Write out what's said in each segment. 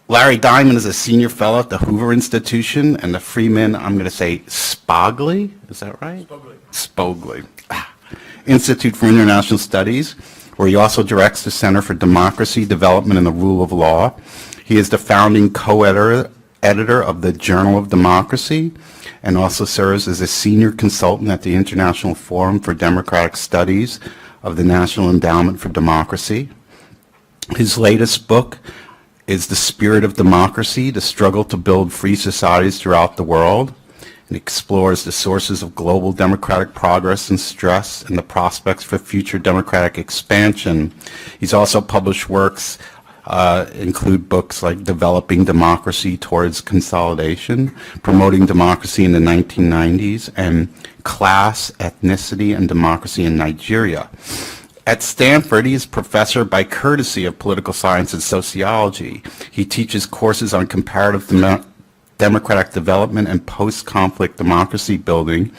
Larry Diamond is a senior fellow at the Hoover Institution and the Freeman, I'm going to say Spogli, is that right? Spogli. Institute for International Studies, where he also directs the Center for Democracy, Development, and the Rule of Law. He is the founding co-editor of the Journal of Democracy and also serves as a senior consultant at the International Forum for Democratic Studies of the National Endowment for Democracy. His latest book is The Spirit of Democracy, The Struggle to Build Free Societies Throughout the World. It explores the sources of global democratic progress and stress and the prospects for future democratic expansion. He's also published works include books like Developing Democracy Towards Consolidation, Promoting Democracy in the 1990s, and Class, Ethnicity, and Democracy in Nigeria. At Stanford, he is professor by courtesy of political science and sociology. He teaches courses on comparative democratic development and post-conflict democracy building,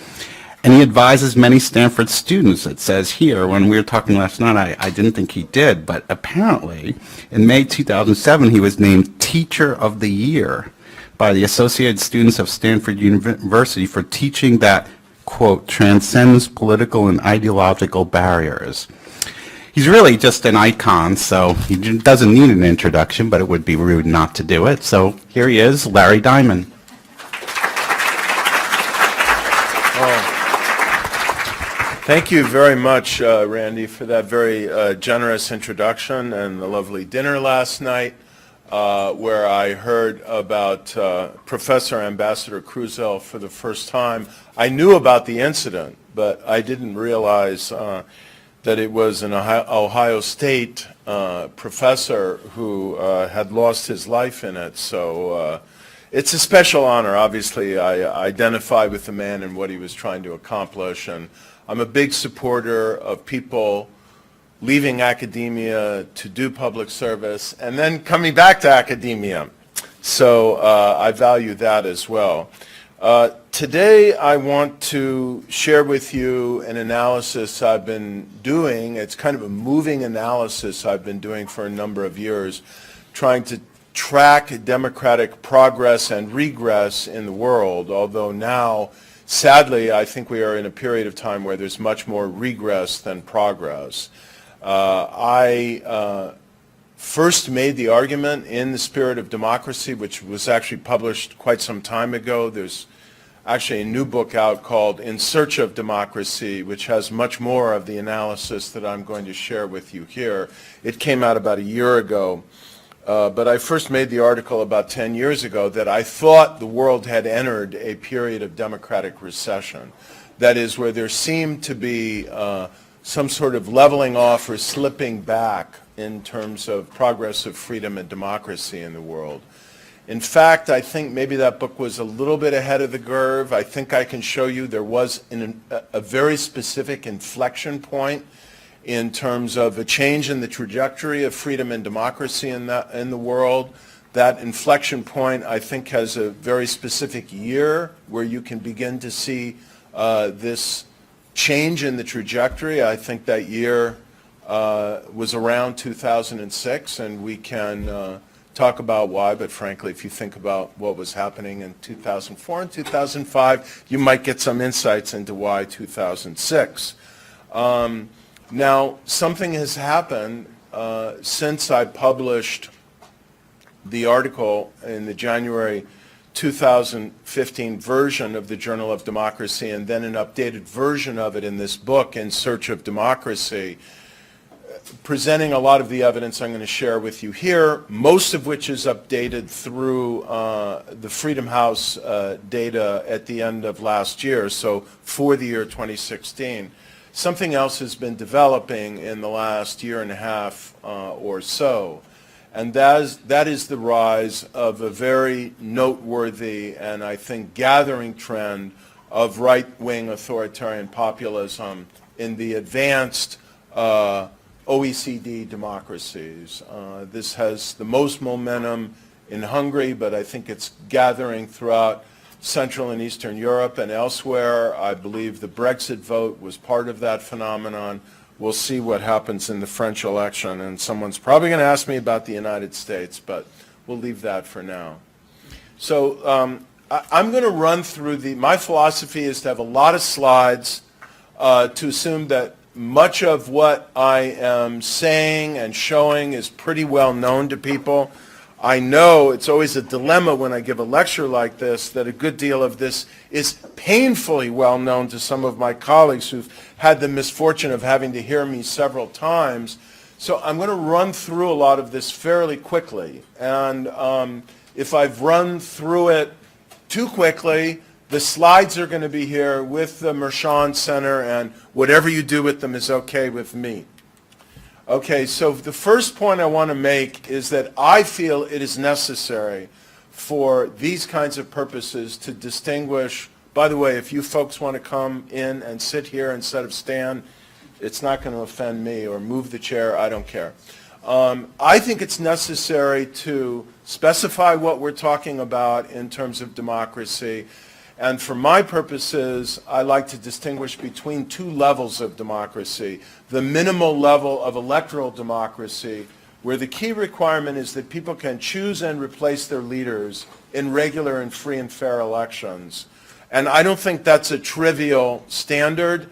and he advises many Stanford students. It says here, when we were talking last night, I didn't think he did, but apparently in May 2007 he was named Teacher of the Year by the Associated Students of Stanford University for teaching that, quote, transcends political and ideological barriers. He's really just an icon, so he doesn't need an introduction, but it would be rude not to do it. So here he is, Larry Diamond. Thank you very much, Randy, for that very generous introduction and the lovely dinner last night, where I heard about Professor Ambassador Cruzel for the first time. I knew about the incident, but I didn't realize that it was an Ohio State professor who had lost his life in it. So it's a special honor. Obviously, I identify with the man and what he was trying to accomplish, and I'm a big supporter of people leaving academia to do public service and then coming back to academia. So I value that as well. Today I want to share with you an analysis I've been doing. It's kind of a moving analysis I've been doing for a number of years, trying to track democratic progress and regress in the world, although now, sadly, I think we are in a period of time where there's much more regress than progress. I first made the argument in The Spirit of Democracy, which was actually published quite some time ago. There's actually a new book out called In Search of Democracy, which has much more of the analysis that I'm going to share with you here. It came out about a year ago. But I first made the article about 10 years ago that I thought the world had entered a period of democratic recession. That is, where there seemed to be some sort of leveling off or slipping back in terms of progress of freedom and democracy in the world. In fact, I think maybe that book was a little bit ahead of the curve. I think I can show you there was a very specific inflection point in terms of a change in the trajectory of freedom and democracy in the world. That inflection point, I think, has a very specific year where you can begin to see this change in the trajectory. I think that year was around 2006, and we can talk about why, but frankly, if you think about what was happening in 2004 and 2005, you might get some insights into why 2006. Now, something has happened since I published the article in the January 2015 version of the Journal of Democracy, and then an updated version of it in this book, In Search of Democracy, presenting a lot of the evidence I'm going to share with you here, most of which is updated through the Freedom House data at the end of last year, so for the year 2016. Something else has been developing in the last year and a half or so, and that is the rise of a very noteworthy and I think gathering trend of right-wing authoritarian populism in the advanced OECD democracies. This has the most momentum in Hungary, but I think it's gathering throughout Central and Eastern Europe and elsewhere. I believe the Brexit vote was part of that phenomenon. We'll see what happens in the French election, and someone's probably going to ask me about the United States, but we'll leave that for now. So I'm going to run through my philosophy is to have a lot of slides, to assume that much of what I am saying and showing is pretty well known to people. I know it's always a dilemma when I give a lecture like this that a good deal of this is painfully well known to some of my colleagues who've had the misfortune of having to hear me several times. So I'm going to run through a lot of this fairly quickly. And if I've run through it too quickly, the slides are going to be here with the Mershon Center, and whatever you do with them is okay with me. Okay, so the first point I want to make is that I feel it is necessary for these kinds of purposes to distinguish. By the way, if you folks want to come in and sit here instead of stand, it's not going to offend me, or move the chair, I don't care. I think it's necessary to specify what we're talking about in terms of democracy. And for my purposes, I like to distinguish between two levels of democracy. The minimal level of electoral democracy, where the key requirement is that people can choose and replace their leaders in regular and free and fair elections. And I don't think that's a trivial standard.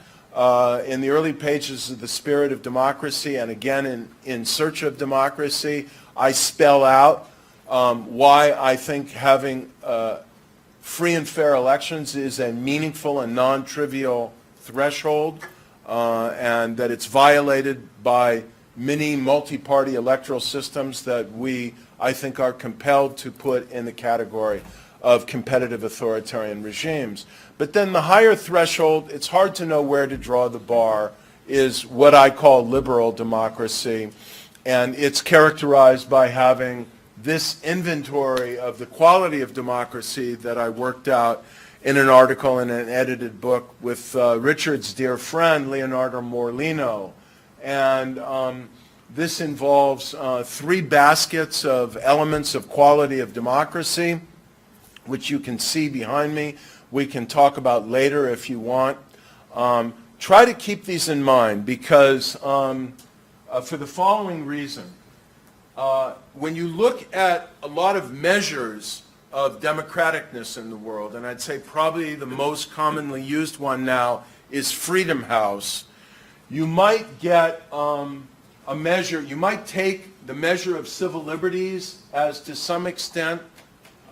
In the early pages of The Spirit of Democracy, and again in Search of Democracy, I spell out why I think having free and fair elections is a meaningful and non-trivial threshold, and that it's violated by many multi-party electoral systems that we, I think, are compelled to put in the category of competitive authoritarian regimes. But then the higher threshold, it's hard to know where to draw the bar, is what I call liberal democracy. And it's characterized by having this inventory of the quality of democracy that I worked out in an article in an edited book with Richard's dear friend, Leonardo Morlino. And this involves three baskets of elements of quality of democracy, which you can see behind me. We can talk about later if you want. Try to keep these in mind because for the following reason. When you look at a lot of measures of democraticness in the world, and I'd say probably the most commonly used one now is Freedom House, you might get a measure, you might take the measure of civil liberties as to some extent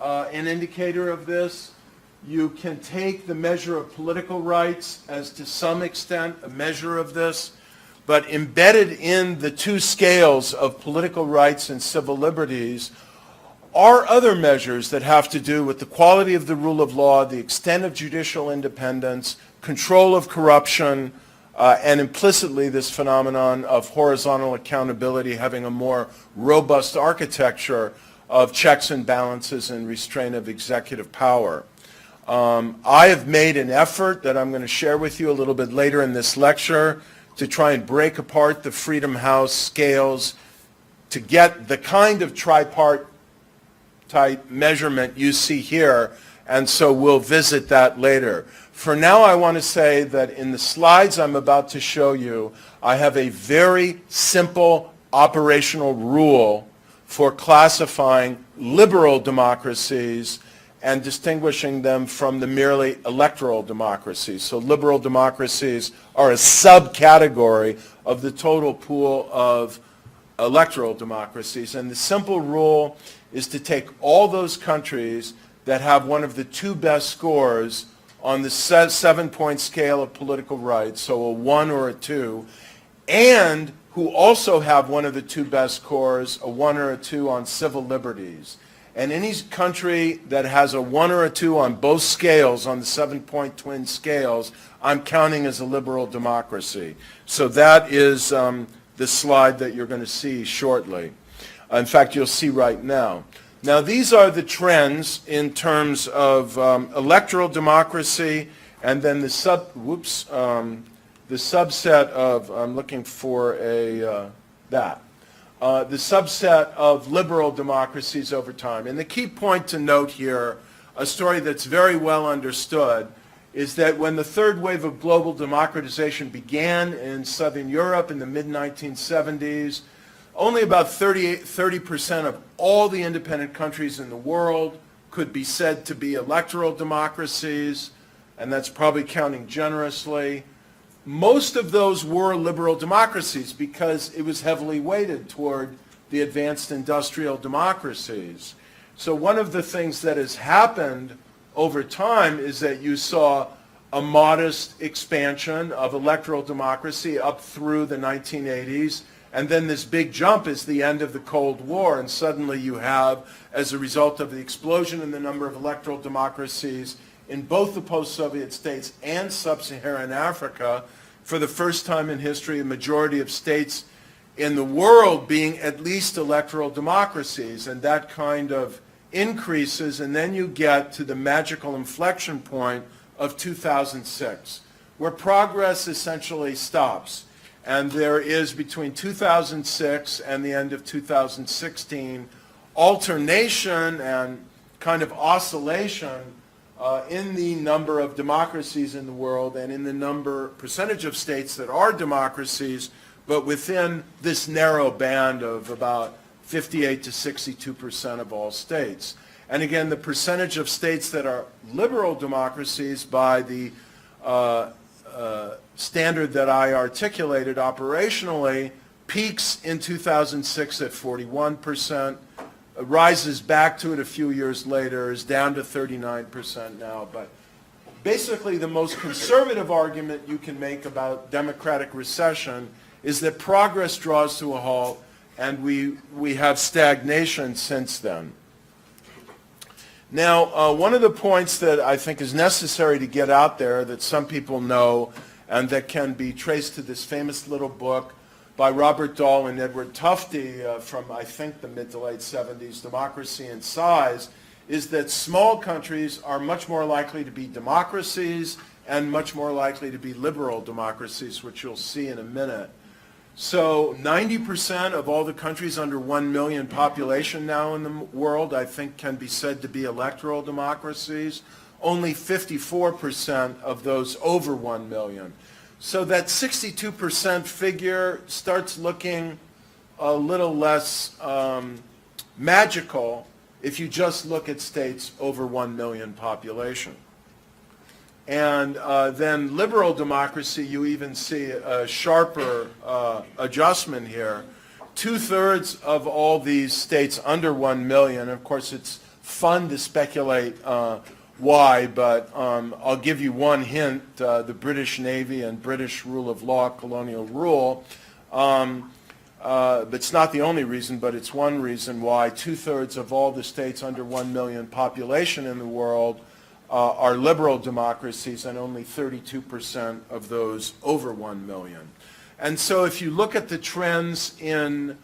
an indicator of this. You can take the measure of political rights as to some extent a measure of this. But embedded in the two scales of political rights and civil liberties are other measures that have to do with the quality of the rule of law, the extent of judicial independence, control of corruption, and implicitly this phenomenon of horizontal accountability, having a more robust architecture of checks and balances and restraint of executive power. I have made an effort that I'm going to share with you a little bit later in this lecture to try and break apart the Freedom House scales to get the kind of tripartite measurement you see here, and so we'll visit that later. For now, I want to say that in the slides I'm about to show you, I have a very simple operational rule for classifying liberal democracies and distinguishing them from the merely electoral democracies. So liberal democracies are a subcategory of the total pool of electoral democracies. And the simple rule is to take all those countries that have one of the two best scores on the 7-point scale of political rights, so a 1 or a 2, and who also have one of the two best scores, a 1 or a 2 on civil liberties. And any country that has a 1 or a 2 on both scales, on the 7-point twin scales, I'm counting as a liberal democracy. So that is the slide that you're going to see shortly. In fact, you'll see right now. Now, these are the trends in terms of electoral democracy, and then the subset of, I'm looking for the subset of liberal democracies over time. And the key point to note here, a story that's very well understood, is that when the third wave of global democratization began in Southern Europe in the mid-1970s, only about 30% of all the independent countries in the world could be said to be electoral democracies, and that's probably counting generously. Most of those were liberal democracies because it was heavily weighted toward the advanced industrial democracies. So one of the things that has happened over time is that you saw a modest expansion of electoral democracy up through the 1980s, and then this big jump is the end of the Cold War, and suddenly you have, as a result of the explosion in the number of electoral democracies in both the post-Soviet states and sub-Saharan Africa, for the first time in history, a majority of states in the world being at least electoral democracies, and that kind of increases, and then you get to the magical inflection point of 2006, where progress essentially stops. And there is, between 2006 and the end of 2016, alternation and kind of oscillation in the number of democracies in the world and in the percentage of states that are democracies, but within this narrow band of about 58 to 62% of all states. And again, the percentage of states that are liberal democracies by the standard that I articulated operationally peaks in 2006 at 41%, rises back to it a few years later, is down to 39% now. But basically the most conservative argument you can make about democratic recession is that progress draws to a halt, and we have stagnation since then. Now, one of the points that I think is necessary to get out there that some people know and that can be traced to this famous little book by Robert Dahl and Edward Tufte from, I think, the mid to late 70s, Democracy and Size, is that small countries are much more likely to be democracies and much more likely to be liberal democracies, which you'll see in a minute. So 90% of all the countries under 1 million population now in the world, I think, can be said to be electoral democracies. Only 54% of those over 1 million. So that 62% figure starts looking a little less magical if you just look at states over 1 million population. And then liberal democracy, you even see a sharper adjustment here. 2/3 of all these states under 1 million, of course it's fun to speculate why, but I'll give you one hint, the British Navy and British rule of law, colonial rule. But it's not the only reason, but it's one reason why 2/3 of all the states under 1 million population in the world are liberal democracies, and only 32% of those over 1 million. And so if you look at the trends in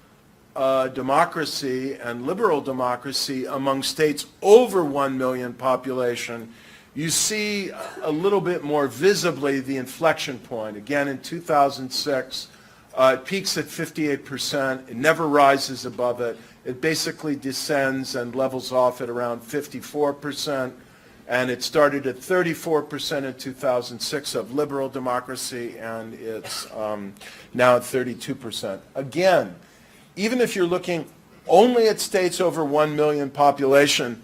democracy and liberal democracy among states over 1 million population, you see a little bit more visibly the inflection point. Again, in 2006, it peaks at 58%. It never rises above it. It basically descends and levels off at around 54%. And it started at 34% in 2006 of liberal democracy, and it's now at 32%. Again, even if you're looking only at states over 1 million population,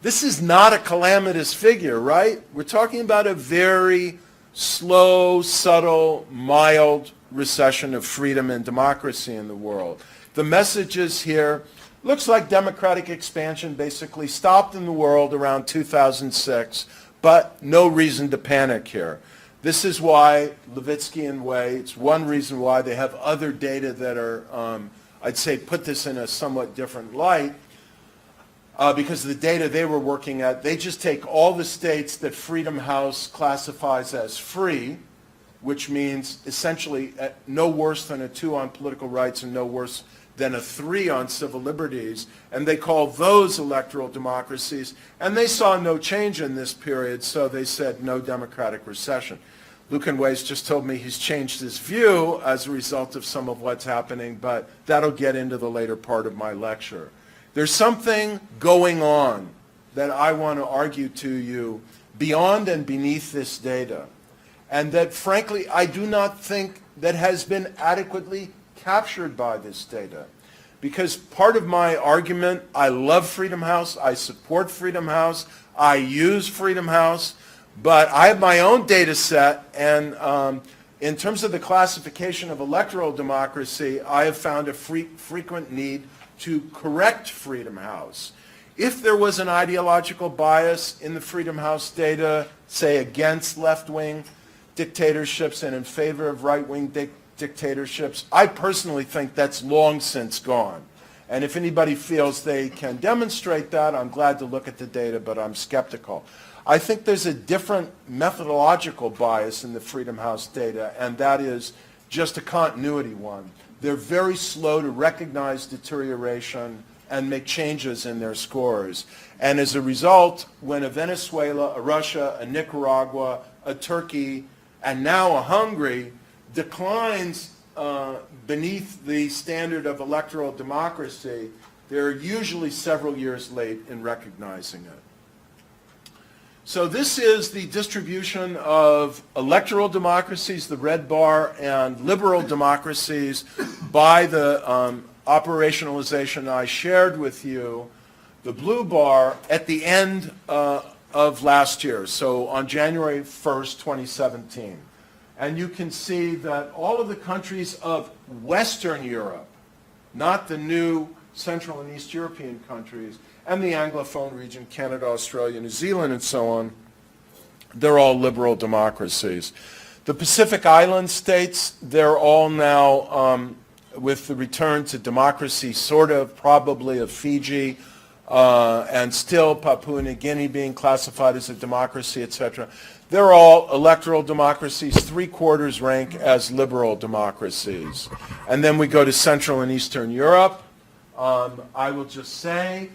this is not a calamitous figure, right? We're talking about a very slow, subtle, mild recession of freedom and democracy in the world. The messages here, looks like democratic expansion basically stopped in the world around 2006, but no reason to panic here. This is why Levitsky and Way, it's one reason why they have other data that are, I'd say, put this in a somewhat different light, because the data they were working at, they just take all the states that Freedom House classifies as free, which means essentially no worse than a 2 on political rights and no worse than a 3 on civil liberties, and they call those electoral democracies, and they saw no change in this period, so they said no democratic recession. Lucan Weiss just told me he's changed his view as a result of some of what's happening, but that'll get into the later part of my lecture. There's something going on that I want to argue to you beyond and beneath this data, and that frankly I do not think that has been adequately captured by this data. because part of my argument, I love Freedom House, I support Freedom House, I use Freedom House, but I have my own data set, and in terms of the classification of electoral democracy, I have found a frequent need to correct Freedom House. If there was an ideological bias in the Freedom House data, say against left-wing dictatorships and in favor of right-wing dictatorships, I personally think that's long since gone. And if anybody feels they can demonstrate that, I'm glad to look at the data, but I'm skeptical. I think there's a different methodological bias in the Freedom House data, and that is just a continuity one. They're very slow to recognize deterioration and make changes in their scores. And as a result, when a Venezuela, a Russia, a Nicaragua, a Turkey, and now a Hungary declines beneath the standard of electoral democracy, they're usually several years late in recognizing it. So this is the distribution of electoral democracies, the red bar, and liberal democracies by the operationalization I shared with you, the blue bar, at the end of last year, so on January 1st, 2017. And you can see that all of the countries of Western Europe, not the new Central and East European countries, and the Anglophone region, Canada, Australia, New Zealand, and so on, they're all liberal democracies. The Pacific Island states, they're all now, with the return to democracy, sort of, probably of Fiji, and still Papua New Guinea being classified as a democracy, etc. They're all electoral democracies, 3/4 rank as liberal democracies. And then we go to Central and Eastern Europe. I will just say,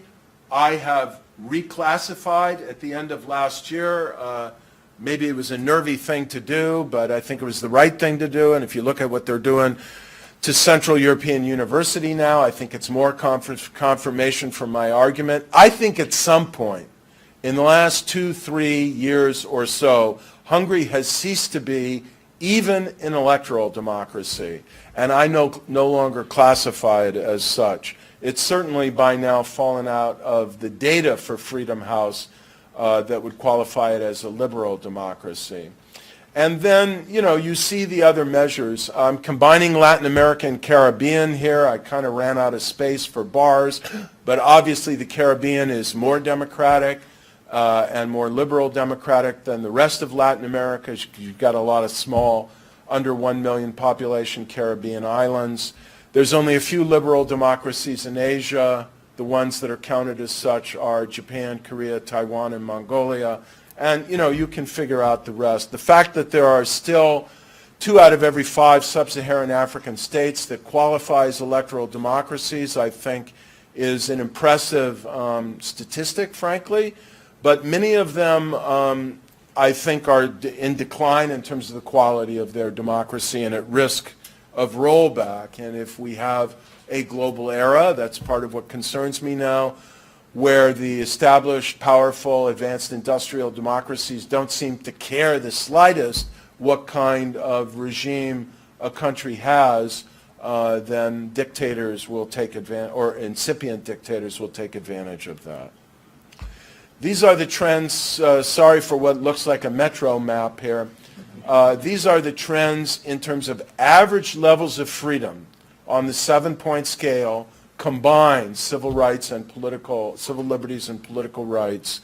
I have reclassified at the end of last year. Maybe it was a nervy thing to do, but I think it was the right thing to do. And if you look at what they're doing to Central European University now, I think it's more confirmation for my argument. I think at some point, in the last 2-3 years or so, Hungary has ceased to be even an electoral democracy, and I no longer classify it as such. It's certainly by now fallen out of the data for Freedom House that would qualify it as a liberal democracy. And then, you see the other measures. I'm combining Latin America and Caribbean here. I kind of ran out of space for bars, but obviously the Caribbean is more democratic and more liberal democratic than the rest of Latin America. You've got a lot of small, under 1 million population Caribbean islands. There's only a few liberal democracies in Asia. The ones that are counted as such are Japan, Korea, Taiwan, and Mongolia. And, you can figure out the rest. The fact that there are still 2 out of every 5 sub-Saharan African states that qualify as electoral democracies, I think, is an impressive statistic, frankly. But many of them, I think, are in decline in terms of the quality of their democracy and at risk of rollback. And if we have a global era, that's part of what concerns me now, where the established, powerful, advanced industrial democracies don't seem to care the slightest what kind of regime a country has, then dictators will take advantage, or incipient dictators will take advantage of that. These are the trends. Sorry for what looks like a metro map here. These are the trends in terms of average levels of freedom on the 7-point scale, combined civil rights and civil liberties and political rights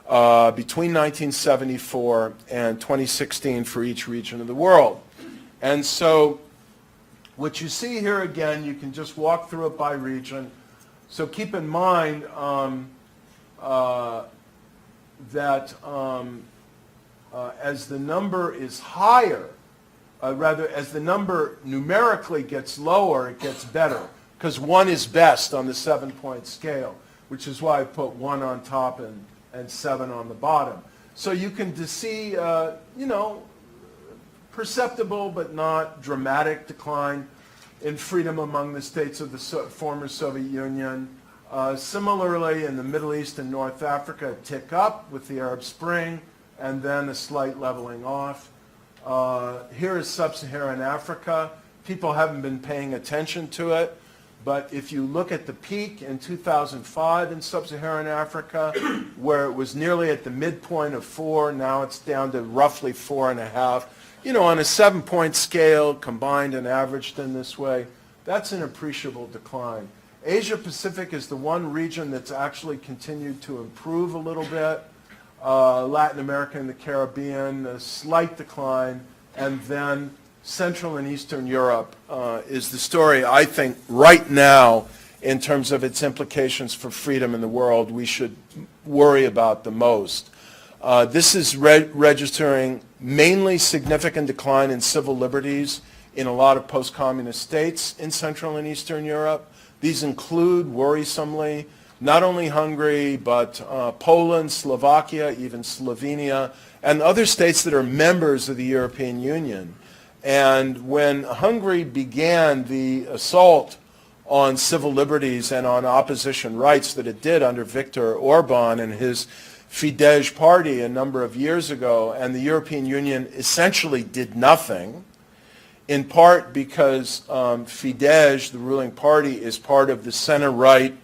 between 1974 and 2016 for each region of the world. And so what you see here again, you can just walk through it by region. So keep in mind that as the number is higher, rather as the number numerically gets lower, it gets better, because 1 is best on the 7-point scale, which is why I put 1 on top and 7 on the bottom. So you can see, perceptible but not dramatic decline in freedom among the states of the former Soviet Union. Similarly, in the Middle East and North Africa, a tick up with the Arab Spring, and then a slight leveling off. Here is sub-Saharan Africa. People haven't been paying attention to it, But if you look at the peak in 2005 in sub-Saharan Africa, where it was nearly at the midpoint of 4, now it's down to roughly 4.5. You know, on a 7-point scale, combined and averaged in this way, that's an appreciable decline. Asia Pacific is the one region that's actually continued to improve a little bit. Latin America and the Caribbean, a slight decline, and then Central and Eastern Europe is the story, I think, right now, in terms of its implications for freedom in the world, we should worry about the most. This is registering mainly significant decline in civil liberties in a lot of post-communist states in Central and Eastern Europe. These include, worrisomely, not only Hungary, but Poland, Slovakia, even Slovenia, and other states that are members of the European Union. And when Hungary began the assault on civil liberties and on opposition rights that it did under Viktor Orban and his Fidesz party a number of years ago, and the European Union essentially did nothing, in part because Fidesz, the ruling party, is part of the center-right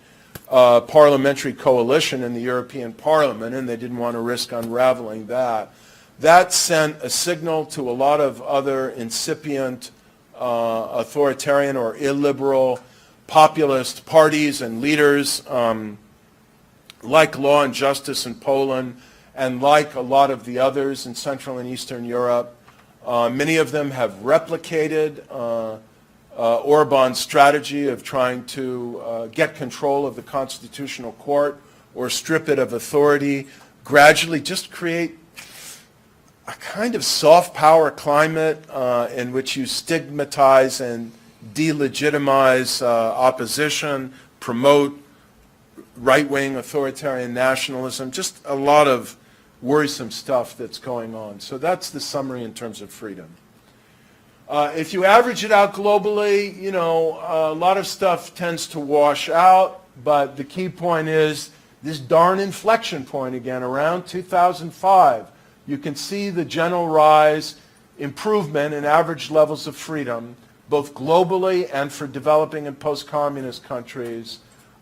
parliamentary coalition in the European Parliament, and they didn't want to risk unraveling that. That sent a signal to a lot of other incipient authoritarian or illiberal populist parties and leaders like Law and Justice in Poland and like a lot of the others in Central and Eastern Europe. Many of them have replicated Orban's strategy of trying to get control of the Constitutional Court or strip it of authority, gradually just create a kind of soft power climate in which you stigmatize and delegitimize opposition, promote right-wing authoritarian nationalism, just a lot of worrisome stuff that's going on. So that's the summary in terms of freedom. If you average it out globally, you know, a lot of stuff tends to wash out, but the key point is this darn inflection point again, around 2005. You can see the general rise, improvement in average levels of freedom, both globally and for developing and post-communist countries,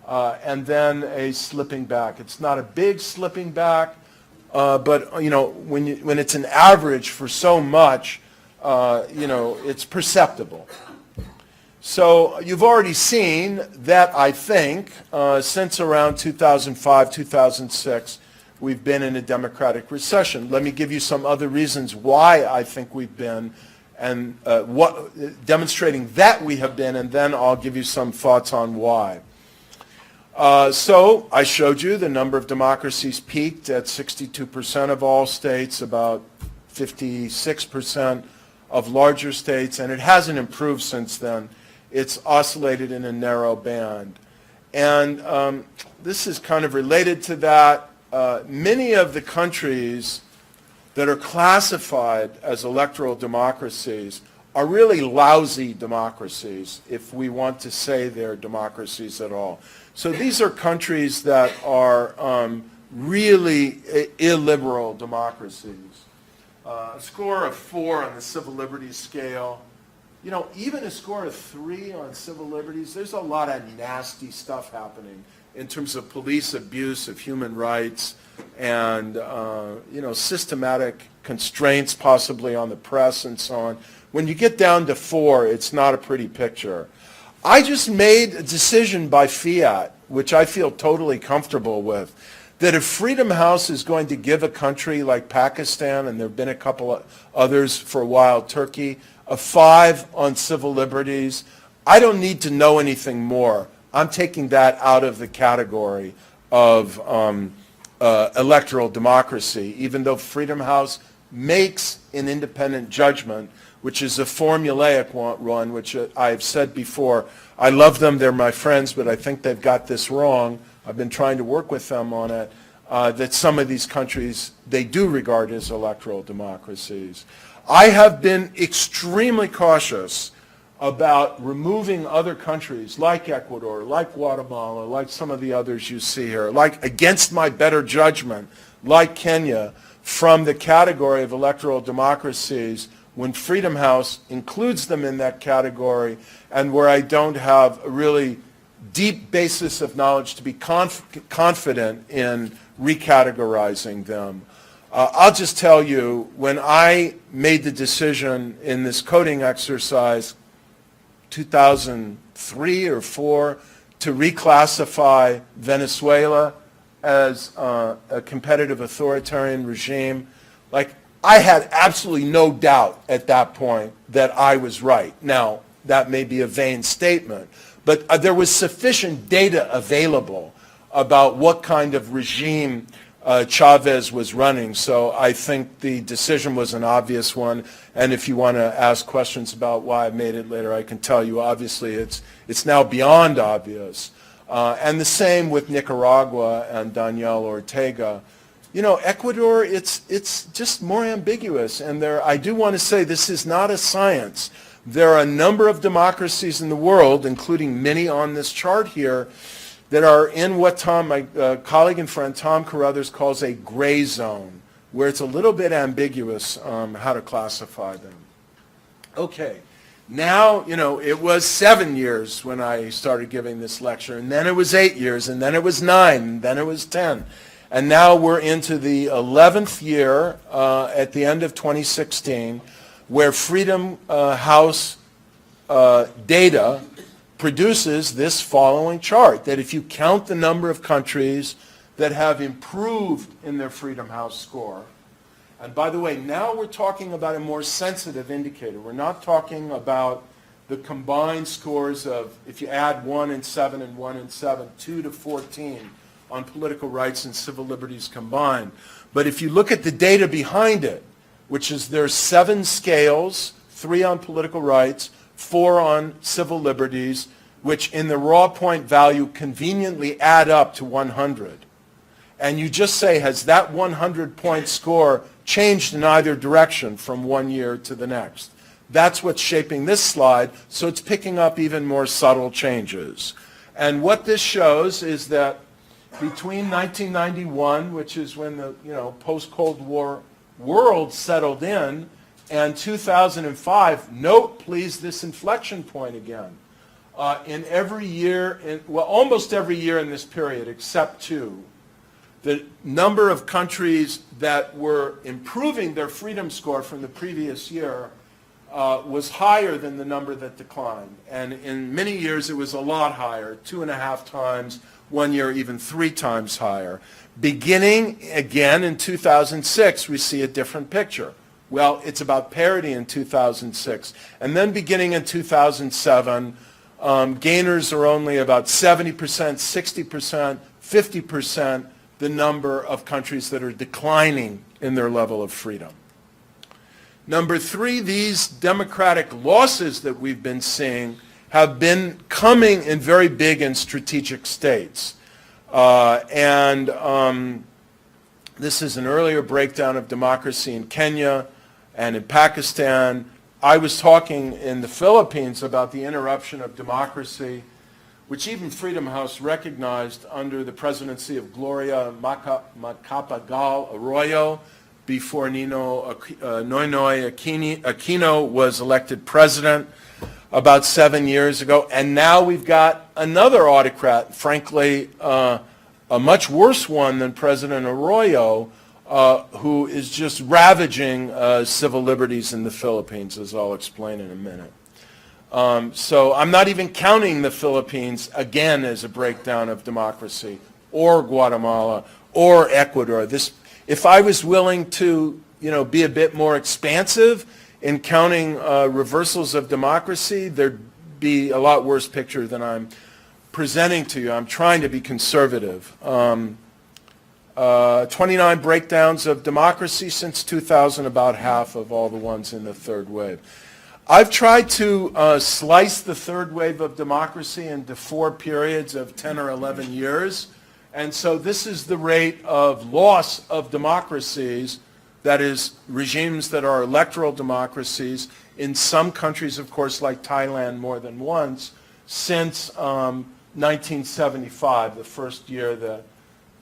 and then a slipping back. It's not a big slipping back, but you know, when it's an average for so much, you know, it's perceptible. So you've already seen that, I think, since around 2005, 2006, we've been in a democratic recession. Let me give you some other reasons why I think we've been, and demonstrating that we have been, and then I'll give you some thoughts on why. So I showed you the number of democracies peaked at 62% of all states, about 56% of larger states, and it hasn't improved since then. It's oscillated in a narrow band. And this is kind of related to that. Many of the countries that are classified as electoral democracies are really lousy democracies, if we want to say they're democracies at all. So these are countries that are really illiberal democracies. A score of 4 on the civil liberties scale. You know, even a score of 3 on civil liberties, there's a lot of nasty stuff happening in terms of police abuse of human rights and, you know, systematic constraints possibly on the press and so on. When you get down to 4, it's not a pretty picture. I just made a decision by fiat, which I feel totally comfortable with, that if Freedom House is going to give a country like Pakistan, and there have been a couple of others for a while, Turkey, a 5 on civil liberties, I don't need to know anything more. I'm taking that out of the category of electoral democracy, even though Freedom House makes an independent judgment, which is a formulaic one, which I've said before. I love them, they're my friends, but I think they've got this wrong. I've been trying to work with them on it, that some of these countries they do regard as electoral democracies. I have been extremely cautious about removing other countries like Ecuador, like Guatemala, like some of the others you see here, like against my better judgment, like Kenya, from the category of electoral democracies when Freedom House includes them in that category, and where I don't have a really deep basis of knowledge to be confident in recategorizing them. I'll just tell you, when I made the decision in this coding exercise, 2003 or 4, to reclassify Venezuela as a competitive authoritarian regime, like, I had absolutely no doubt at that point that I was right. Now, that may be a vain statement, but there was sufficient data available about what kind of regime Chavez was running, so I think the decision was an obvious one, and if you want to ask questions about why I made it later, I can tell you, obviously, it's now beyond obvious. And the same with Nicaragua and Daniel Ortega. You know, Ecuador, it's just more ambiguous, and I do want to say this is not a science. There are a number of democracies in the world, including many on this chart here, that are in what my colleague and friend Tom Carruthers calls a gray zone, where it's a little bit ambiguous how to classify them. Okay, now, you know, it was 7 years when I started giving this lecture, and then it was 8 years, and then it was 9, and then it was 10. And now we're into the 11th year at the end of 2016, where Freedom House data produces this following chart, that if you count the number of countries that have improved in their Freedom House score, and by the way, now we're talking about a more sensitive indicator. We're not talking about the combined scores of, if you add 1 and 7 and 1 and 7, 2 to 14 on political rights and civil liberties combined. But if you look at the data behind it, which is there's 7 scales, 3 on political rights, 4 on civil liberties, which in the raw point value conveniently add up to 100. And you just say, has that 100-point score changed in either direction from one year to the next? That's what's shaping this slide, so it's picking up even more subtle changes. And what this shows is that between 1991, which is when the post-Cold War world settled in, and 2005, note please this inflection point again. In every year, almost every year in this period, except 2, the number of countries that were improving their freedom score from the previous year was higher than the number that declined. And in many years, it was a lot higher, 2.5 times, one year even 3 times higher. Beginning again in 2006, we see a different picture. Well, it's about parity in 2006. And then beginning in 2007, gainers are only about 70%, 60%, 50% the number of countries that are declining in their level of freedom. Number 3, these democratic losses that we've been seeing have been coming in very big and strategic states. This is an earlier breakdown of democracy in Kenya and in Pakistan. I was talking in the Philippines about the interruption of democracy, which even Freedom House recognized under the presidency of Gloria Macapagal Arroyo before Noynoy Aquino was elected president about 7 years ago. And now we've got another autocrat, frankly, a much worse one than President Arroyo, who is just ravaging civil liberties in the Philippines, as I'll explain in a minute. So I'm not even counting the Philippines, again, as a breakdown of democracy, or Guatemala, or Ecuador. If I was willing to, be a bit more expansive in counting reversals of democracy, there'd be a lot worse picture than I'm presenting to you. I'm trying to be conservative. 29 breakdowns of democracy since 2000, about half of all the ones in the third wave. I've tried to slice the third wave of democracy into 4 periods of 10 or 11 years. And so this is the rate of loss of democracies, that is, regimes that are electoral democracies, in some countries, of course, like Thailand more than once, since 1975, the first year that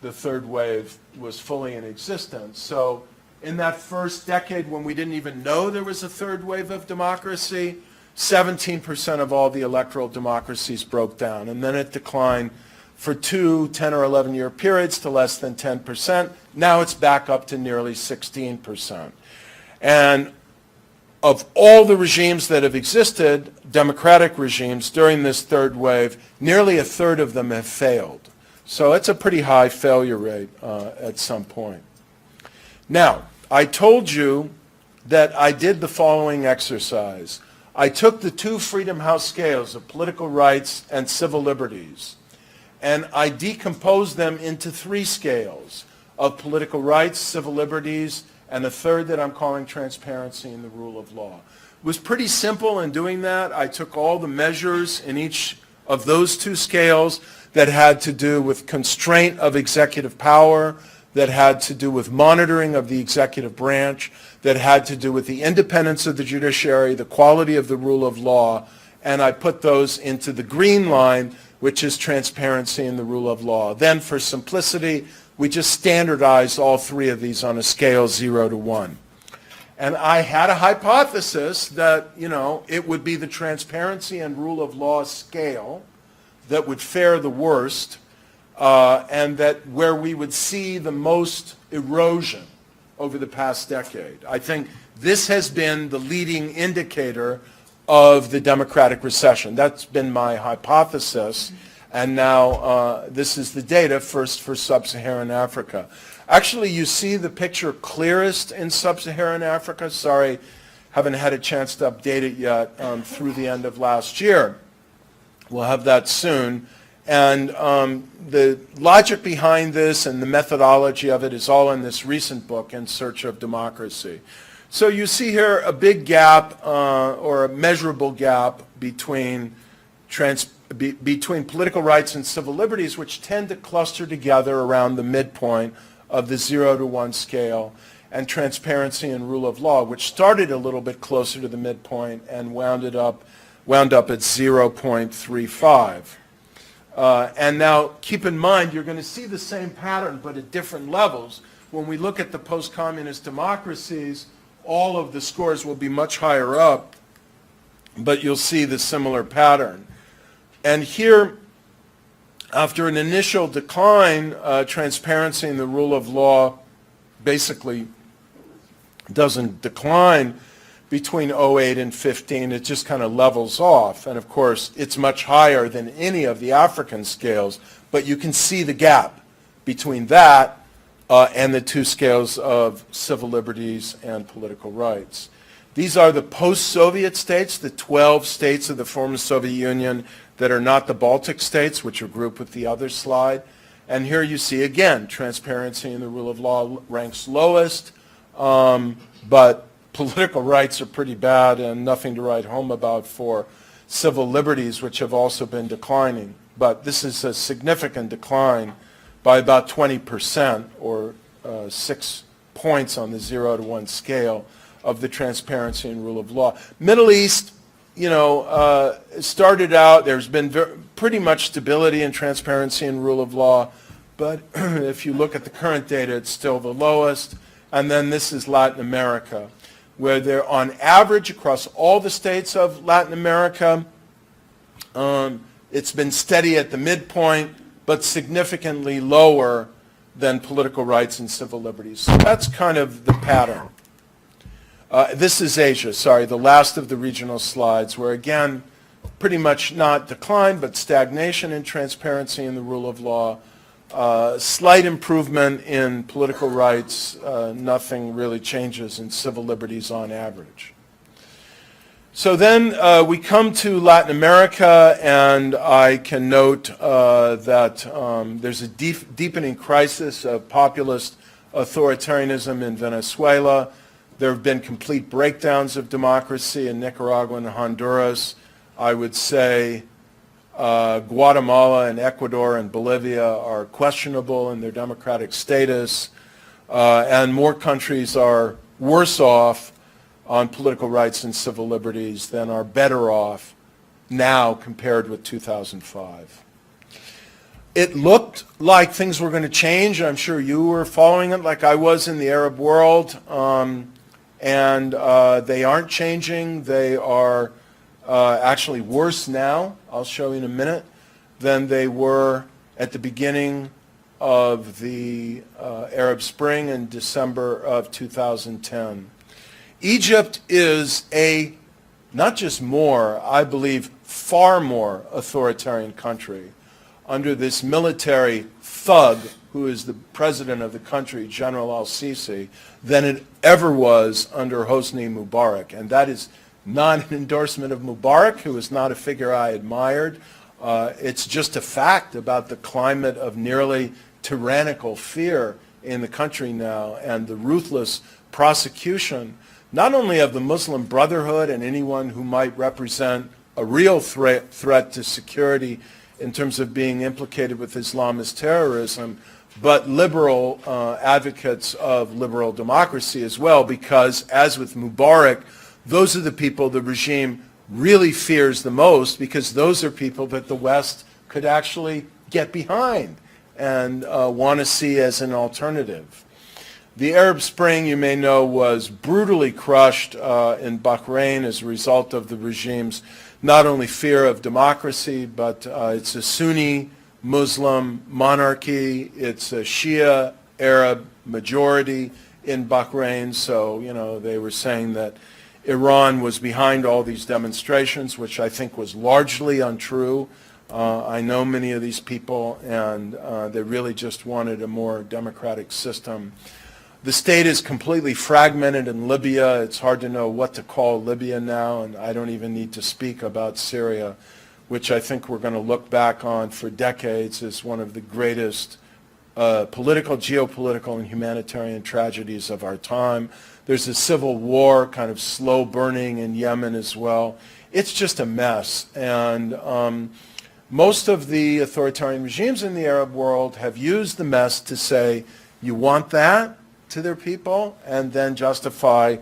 the third wave was fully in existence. So in that first decade when we didn't even know there was a third wave of democracy, 17% of all the electoral democracies broke down. And then it declined for 2 10 or 11-year periods to less than 10%. Now it's back up to nearly 16%. And of all the regimes that have existed, democratic regimes, during this third wave, nearly a third of them have failed. So it's a pretty high failure rate at some point. Now, I told you that I did the following exercise. I took the two Freedom House scales of political rights and civil liberties, and I decomposed them into 3 scales of political rights, civil liberties, and a third that I'm calling transparency and the rule of law. It was pretty simple in doing that. I took all the measures in each of those 2 scales that had to do with constraint of executive power, that had to do with monitoring of the executive branch, that had to do with the independence of the judiciary, the quality of the rule of law, and I put those into the green line, which is transparency and the rule of law. Then for simplicity, we just standardized all 3 of these on a scale 0 to 1. And I had a hypothesis that, it would be the transparency and rule of law scale that would fare the worst, and that where we would see the most erosion over the past decade. I think this has been the leading indicator of the Democratic Recession. That's been my hypothesis, and now this is the data first for sub-Saharan Africa. Actually, you see the picture clearest in sub-Saharan Africa. Sorry, haven't had a chance to update it yet through the end of last year. We'll have that soon. And the logic behind this and the methodology of it is all in this recent book, In Search of Democracy. So you see here a big gap or a measurable gap between political rights and civil liberties, which tend to cluster together around the midpoint of the 0 to 1 scale, and transparency and rule of law, which started a little bit closer to the midpoint and wound up at 0.35. And now, keep in mind, you're going to see the same pattern, but at different levels. When we look at the post-communist democracies, all of the scores will be much higher up, but you'll see the similar pattern. And here, after an initial decline, transparency and the rule of law basically doesn't decline between 08 and 15, it just kind of levels off. And of course, it's much higher than any of the African scales, but you can see the gap between that and the 2 scales of civil liberties and political rights. These are the post-Soviet states, the 12 states of the former Soviet Union that are not the Baltic states, which are grouped with the other slide. And here you see, again, transparency and the rule of law ranks lowest, but political rights are pretty bad and nothing to write home about for civil liberties, which have also been declining. But this is a significant decline by about 20% or 6 points on the 0 to 1 scale of the transparency and rule of law. Middle East, started out, there's been pretty much stability in transparency and rule of law, but if you look at the current data, it's still the lowest. And then this is Latin America, where they're on average across all the states of Latin America, it's been steady at the midpoint, but significantly lower than political rights and civil liberties. So that's kind of the pattern. This is Asia, the last of the regional slides, where again, pretty much not decline, but stagnation in transparency and the rule of law. Slight improvement in political rights, nothing really changes in civil liberties on average. So then we come to Latin America, and I can note that there's a deepening crisis of populist authoritarianism in Venezuela. There have been complete breakdowns of democracy in Nicaragua and Honduras. I would say Guatemala and Ecuador and Bolivia are questionable in their democratic status, and more countries are worse off on political rights and civil liberties than are better off now compared with 2005. It looked like things were going to change. I'm sure you were following it like I was in the Arab world. And they aren't changing. They are actually worse now, I'll show you in a minute, than they were at the beginning of the Arab Spring in December of 2010. Egypt is not just more, I believe far more authoritarian country under this military thug who is the president of the country, General al-Sisi, than it ever was under Hosni Mubarak. And that is not an endorsement of Mubarak, who is not a figure I admired. It's just a fact about the climate of nearly tyrannical fear in the country now and the ruthless prosecution, not only of the Muslim Brotherhood and anyone who might represent a real threat to security in terms of being implicated with Islamist terrorism, but liberal advocates of liberal democracy as well, because as with Mubarak, those are the people the regime really fears the most, because those are people that the West could actually get behind and want to see as an alternative. The Arab Spring, you may know, was brutally crushed in Bahrain as a result of the regime's not only fear of democracy, but it's a Sunni Muslim monarchy. It's a Shia Arab majority in Bahrain. So, you know, they were saying that Iran was behind all these demonstrations, which I think was largely untrue. I know many of these people, and they really just wanted a more democratic system. The state is completely fragmented in Libya. It's hard to know what to call Libya now, and I don't even need to speak about Syria, which I think we're going to look back on for decades as one of the greatest political, geopolitical, and humanitarian tragedies of our time. There's a civil war kind of slow burning in Yemen as well. It's just a mess. And most of the authoritarian regimes in the Arab world have used the mess to say, you want that to their people, and then justify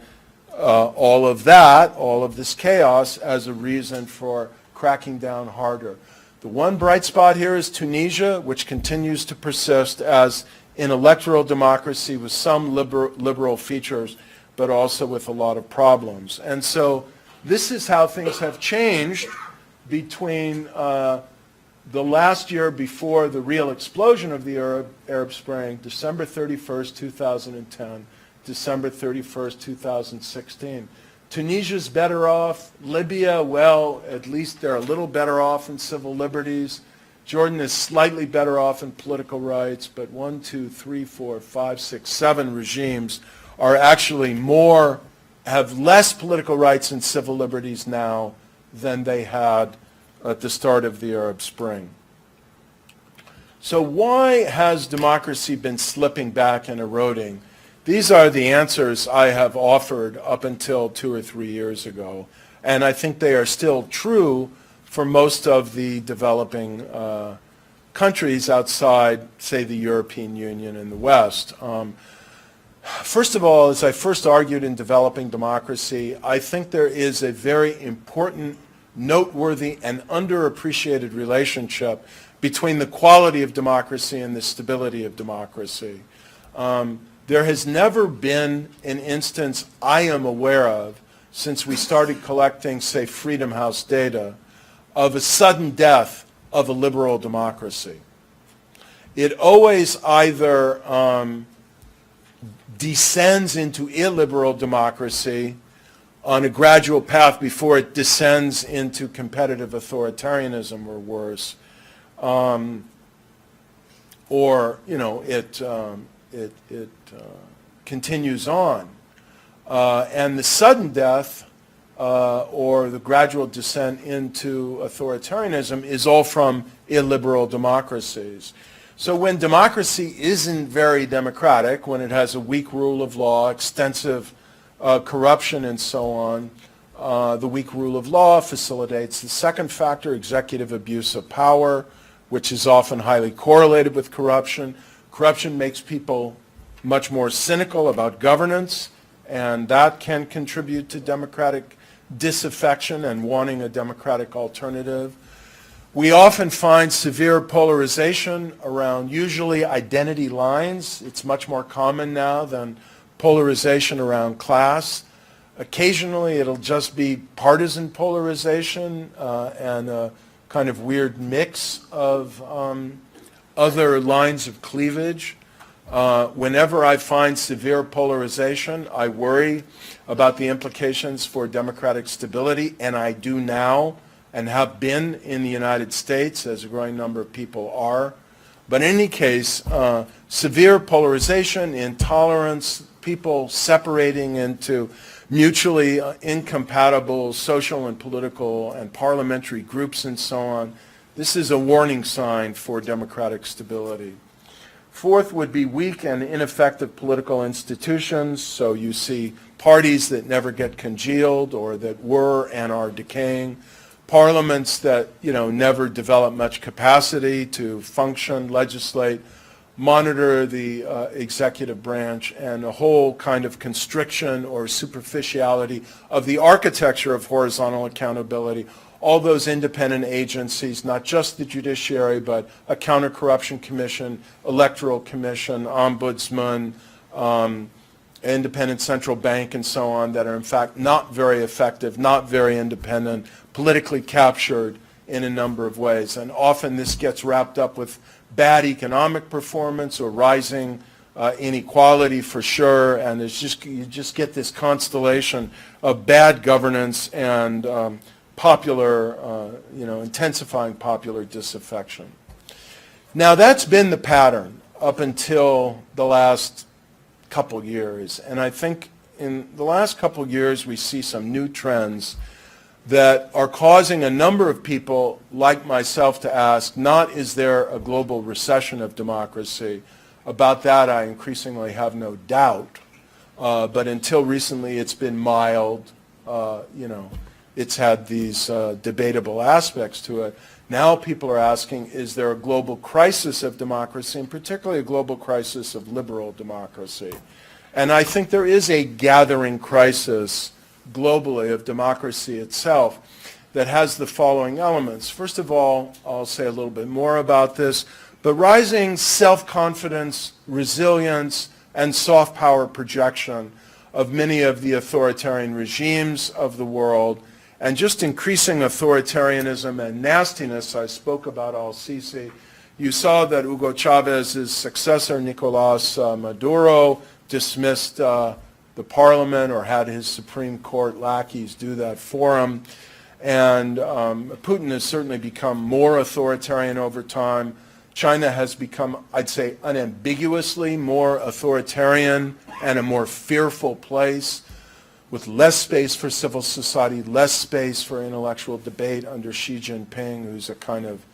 all of that, all of this chaos, as a reason for cracking down harder. The one bright spot here is Tunisia, which continues to persist as an electoral democracy with some liberal features, but also with a lot of problems. And so this is how things have changed between the last year before the real explosion of the Arab Spring, December 31st, 2010, December 31st, 2016. Tunisia's better off. Libya, well, at least they're a little better off in civil liberties. Jordan is slightly better off in political rights, but 1, 2, 3, 4, 5, 6, 7 regimes are actually have less political rights and civil liberties now than they had at the start of the Arab Spring. So why has democracy been slipping back and eroding? These are the answers I have offered up until 2 or 3 years ago, and I think they are still true for most of the developing countries outside, say, the European Union and the West. First of all, as I first argued in Developing Democracy, I think there is a very important, noteworthy, and underappreciated relationship between the quality of democracy and the stability of democracy. There has never been an instance I am aware of since we started collecting, say, Freedom House data, of a sudden death of a liberal democracy. It always either descends into illiberal democracy on a gradual path before it descends into competitive authoritarianism or worse, or, you know, it continues on. And the sudden death or the gradual descent into authoritarianism is all from illiberal democracies. So when democracy isn't very democratic, when it has a weak rule of law, extensive corruption and so on, the weak rule of law facilitates the second factor, executive abuse of power, which is often highly correlated with corruption. Corruption makes people much more cynical about governance, and that can contribute to democratic disaffection and wanting a democratic alternative. We often find severe polarization around usually identity lines. It's much more common now than polarization around class. Occasionally it'll just be partisan polarization and a kind of weird mix of other lines of cleavage. Whenever I find severe polarization, I worry about the implications for democratic stability, and I do now and have been in the United States, as a growing number of people are. But in any case, severe polarization, intolerance, people separating into mutually incompatible social and political and parliamentary groups and so on, this is a warning sign for democratic stability. Fourth would be weak and ineffective political institutions. So you see parties that never get congealed or that were and are decaying. Parliaments that, never develop much capacity to function, legislate, monitor the executive branch, and a whole kind of constriction or superficiality of the architecture of horizontal accountability. All those independent agencies, not just the judiciary, but a counter-corruption commission, electoral commission, ombudsman, independent central bank, and so on, that are in fact not very effective, not very independent, politically captured in a number of ways. And often this gets wrapped up with bad economic performance or rising inequality for sure, and you just get this constellation of bad governance and intensifying popular disaffection. Now that's been the pattern up until the last couple years, and I think in the last couple years we see some new trends that are causing a number of people like myself to ask, not is there a global recession of democracy? About that I increasingly have no doubt, but until recently it's been mild, it's had these debatable aspects to it. Now people are asking, is there a global crisis of democracy, and particularly a global crisis of liberal democracy? And I think there is a gathering crisis globally of democracy itself that has the following elements. First of all, I'll say a little bit more about this, but rising self-confidence, resilience, and soft power projection of many of the authoritarian regimes of the world, and just increasing authoritarianism and nastiness. I spoke about al-Sisi. You saw that Hugo Chávez's successor, Nicolás Maduro, dismissed the parliament or had his Supreme Court lackeys do that for him. And Putin has certainly become more authoritarian over time. China has become, I'd say, unambiguously more authoritarian and a more fearful place, with less space for civil society, less space for intellectual debate under Xi Jinping, who's a kind of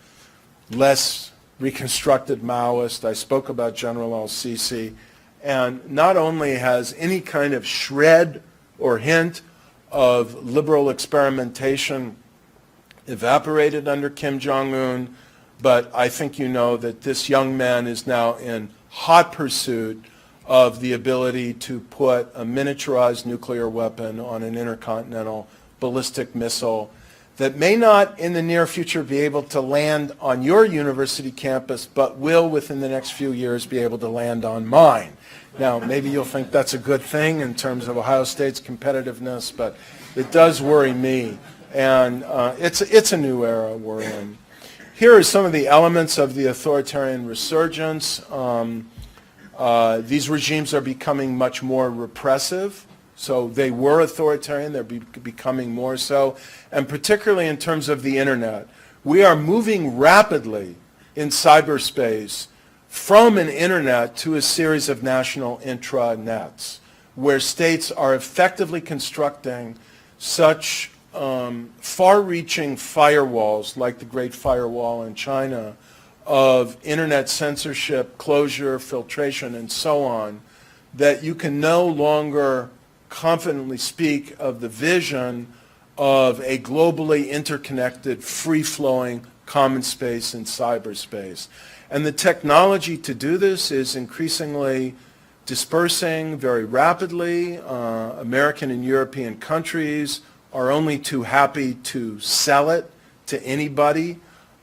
less reconstructed Maoist. I spoke about General al-Sisi. And not only has any kind of shred or hint of liberal experimentation evaporated under Kim Jong-un, but I think you know that this young man is now in hot pursuit of the ability to put a miniaturized nuclear weapon on an intercontinental ballistic missile that may not in the near future be able to land on your university campus, but will within the next few years be able to land on mine. Now, maybe you'll think that's a good thing in terms of Ohio State's competitiveness, but it does worry me. And it's a new era we're in. Here are some of the elements of the authoritarian resurgence. These regimes are becoming much more repressive. So they were authoritarian, they're becoming more so, and particularly in terms of the internet. We are moving rapidly in cyberspace from an internet to a series of national intranets, where states are effectively constructing such far-reaching firewalls, like the Great Firewall in China, of internet censorship, closure, filtration, and so on, that you can no longer confidently speak of the vision of a globally interconnected, free-flowing common space in cyberspace. And the technology to do this is increasingly dispersing very rapidly. American and European countries are only too happy to sell it to anybody.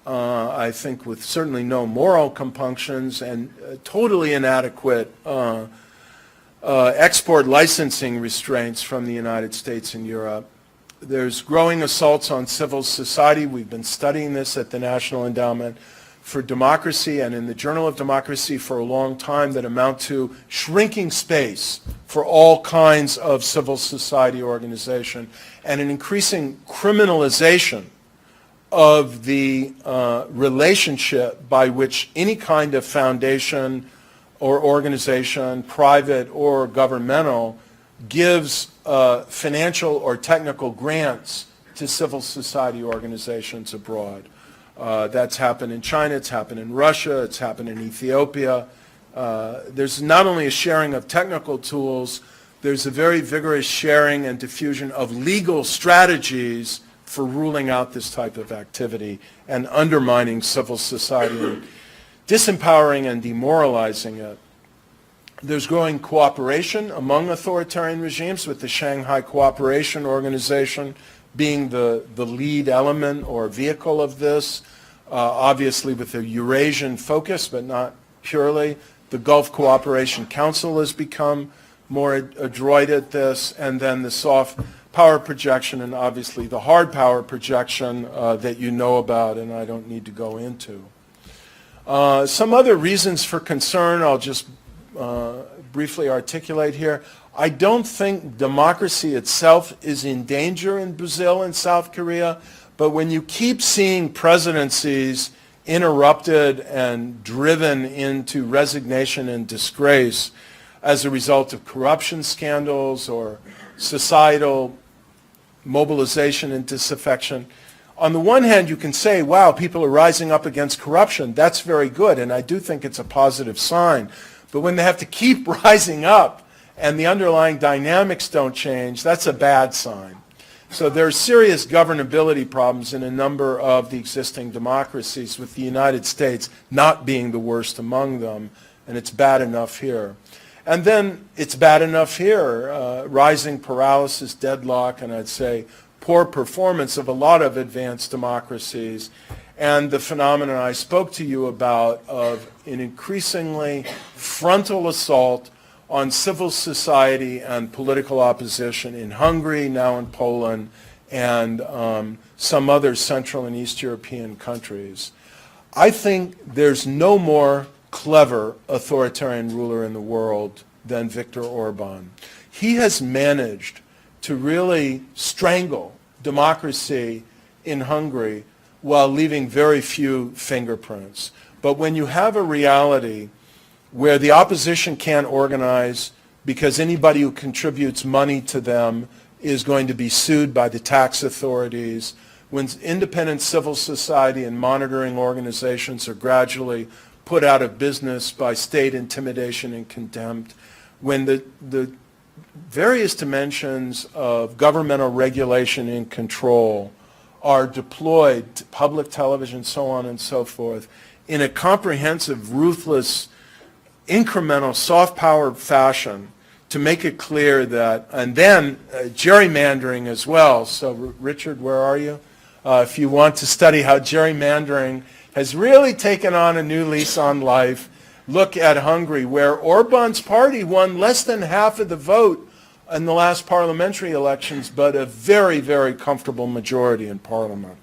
I think with certainly no moral compunctions and totally inadequate export licensing restraints from the United States and Europe. There's growing assaults on civil society. We've been studying this at the National Endowment for Democracy and in the Journal of Democracy for a long time that amount to shrinking space for all kinds of civil society organization and an increasing criminalization of the relationship by which any kind of foundation or organization, private or governmental, gives financial or technical grants to civil society organizations abroad. That's happened in China, it's happened in Russia, it's happened in Ethiopia. There's not only a sharing of technical tools, there's a very vigorous sharing and diffusion of legal strategies for ruling out this type of activity and undermining civil society and disempowering and demoralizing it. There's growing cooperation among authoritarian regimes, with the Shanghai Cooperation Organization being the lead element or vehicle of this, obviously with a Eurasian focus, but not purely. The Gulf Cooperation Council has become more adroit at this, and then the soft power projection and obviously the hard power projection that you know about and I don't need to go into. Some other reasons for concern I'll just briefly articulate here. I don't think democracy itself is in danger in Brazil and South Korea, but when you keep seeing presidencies interrupted and driven into resignation and disgrace as a result of corruption scandals or societal mobilization and disaffection, on the one hand you can say, wow, people are rising up against corruption. That's very good, and I do think it's a positive sign. But when they have to keep rising up and the underlying dynamics don't change, that's a bad sign. So there are serious governability problems in a number of the existing democracies, with the United States not being the worst among them, and it's bad enough here. And then it's bad enough here, rising paralysis, deadlock, and I'd say poor performance of a lot of advanced democracies, and the phenomenon I spoke to you about of an increasingly frontal assault on civil society and political opposition in Hungary, now in Poland, and some other Central and East European countries. I think there's no more clever authoritarian ruler in the world than Viktor Orban. He has managed to really strangle democracy in Hungary while leaving very few fingerprints. But when you have a reality where the opposition can't organize because anybody who contributes money to them is going to be sued by the tax authorities, when independent civil society and monitoring organizations are gradually put out of business by state intimidation and contempt, when the various dimensions of governmental regulation and control are deployed to public television, so on and so forth, in a comprehensive, ruthless, incremental, soft power fashion to make it clear that, and then gerrymandering as well. So Richard, where are you? If you want to study how gerrymandering has really taken on a new lease on life, look at Hungary, where Orban's party won less than half of the vote in the last parliamentary elections, but a very, very comfortable majority in parliament.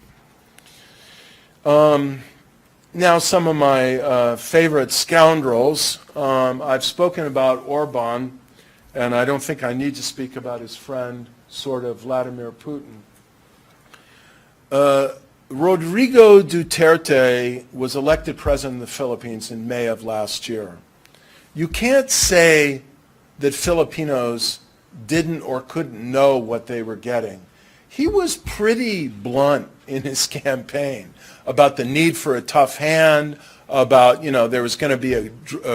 Now some of my favorite scoundrels. I've spoken about Orban, and I don't think I need to speak about his friend, sort of, Vladimir Putin. Rodrigo Duterte was elected president of the Philippines in May of last year. You can't say that Filipinos didn't or couldn't know what they were getting. He was pretty blunt in his campaign about the need for a tough hand, about, there was going to be a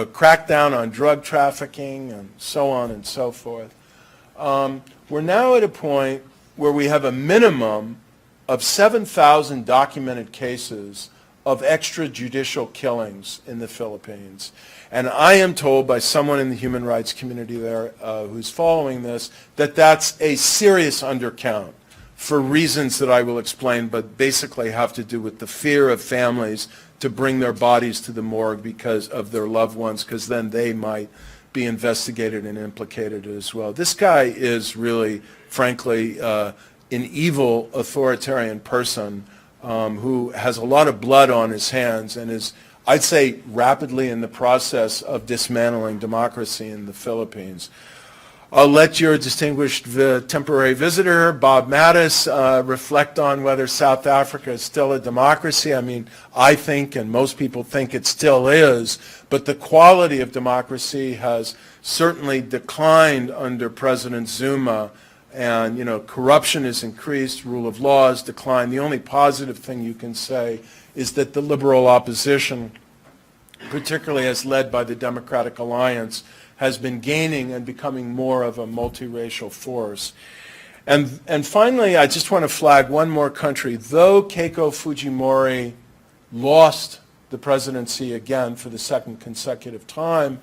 crackdown on drug trafficking and so on and so forth. We're now at a point where we have a minimum of 7,000 documented cases of extrajudicial killings in the Philippines. And I am told by someone in the human rights community there who's following this that that's a serious undercount for reasons that I will explain, but basically have to do with the fear of families to bring their bodies to the morgue because of their loved ones, because then they might be investigated and implicated as well. This guy is really, frankly, an evil authoritarian person who has a lot of blood on his hands and is, I'd say, rapidly in the process of dismantling democracy in the Philippines. I'll let your distinguished temporary visitor, Bob Mattis, reflect on whether South Africa is still a democracy. I mean, I think, and most people think it still is, but the quality of democracy has certainly declined under President Zuma, and, you know, corruption has increased, rule of law has declined. The only positive thing you can say is that the liberal opposition, particularly as led by the Democratic Alliance, has been gaining and becoming more of a multiracial force. And finally, I just want to flag one more country. Though Keiko Fujimori lost the presidency again for the second consecutive time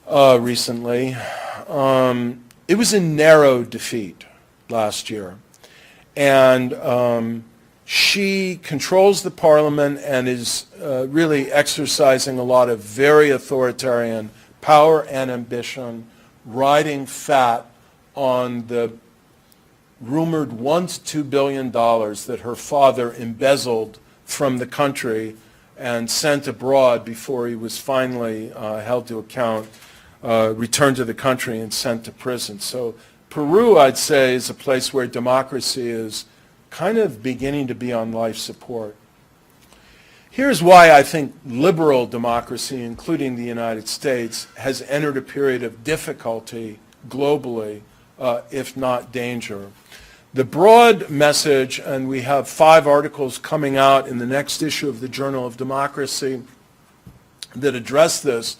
recently, it was a narrow defeat last year. And she controls the parliament and is really exercising a lot of very authoritarian power and ambition, riding fat on the rumored $1 to $2 billion that her father embezzled from the country and sent abroad before he was finally held to account, returned to the country and sent to prison. So Peru, I'd say, is a place where democracy is kind of beginning to be on life support. Here's why I think liberal democracy, including the United States, has entered a period of difficulty globally, if not danger. The broad message, and we have 5 articles coming out in the next issue of the Journal of Democracy that address this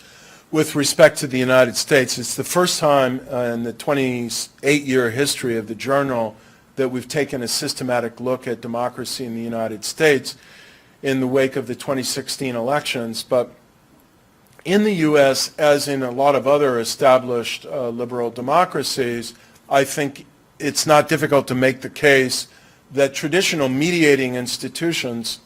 with respect to the United States. It's the first time in the 28-year history of the journal that we've taken a systematic look at democracy in the United States in the wake of the 2016 elections. But in the U.S., as in a lot of other established liberal democracies, I think it's not difficult to make the case that traditional mediating institutions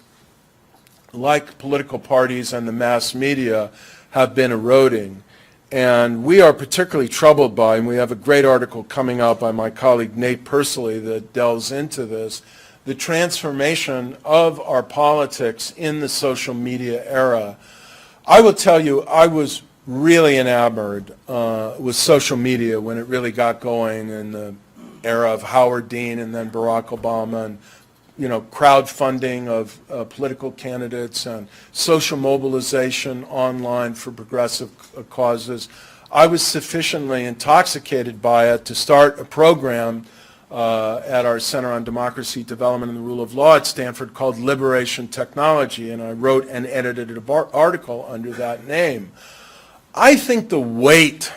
like political parties and the mass media have been eroding. And we are particularly troubled by, and we have a great article coming out by my colleague Nate Persily that delves into this, the transformation of our politics in the social media era. I will tell you, I was really enamored with social media when it really got going in the era of Howard Dean and then Barack Obama, and, you know, crowdfunding of political candidates and social mobilization online for progressive causes. I was sufficiently intoxicated by it to start a program at our Center on Democracy, Development, and the Rule of Law at Stanford called Liberation Technology, and I wrote and edited an article under that name. I think the weight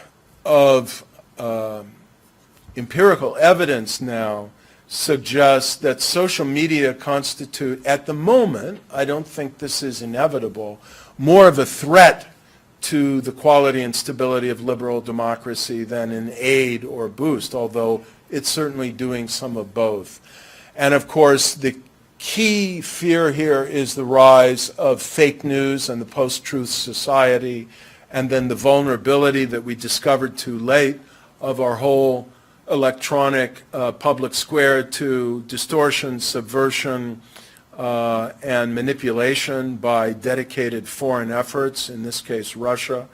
of empirical evidence now suggests that social media constitute, at the moment, I don't think this is inevitable, more of a threat to the quality and stability of liberal democracy than an aid or boost, although it's certainly doing some of both. And of course, the key fear here is the rise of fake news and the post-truth society, and then the vulnerability that we discovered too late of our whole electronic public square to distortion, subversion, and manipulation by dedicated foreign efforts, in this case Russia.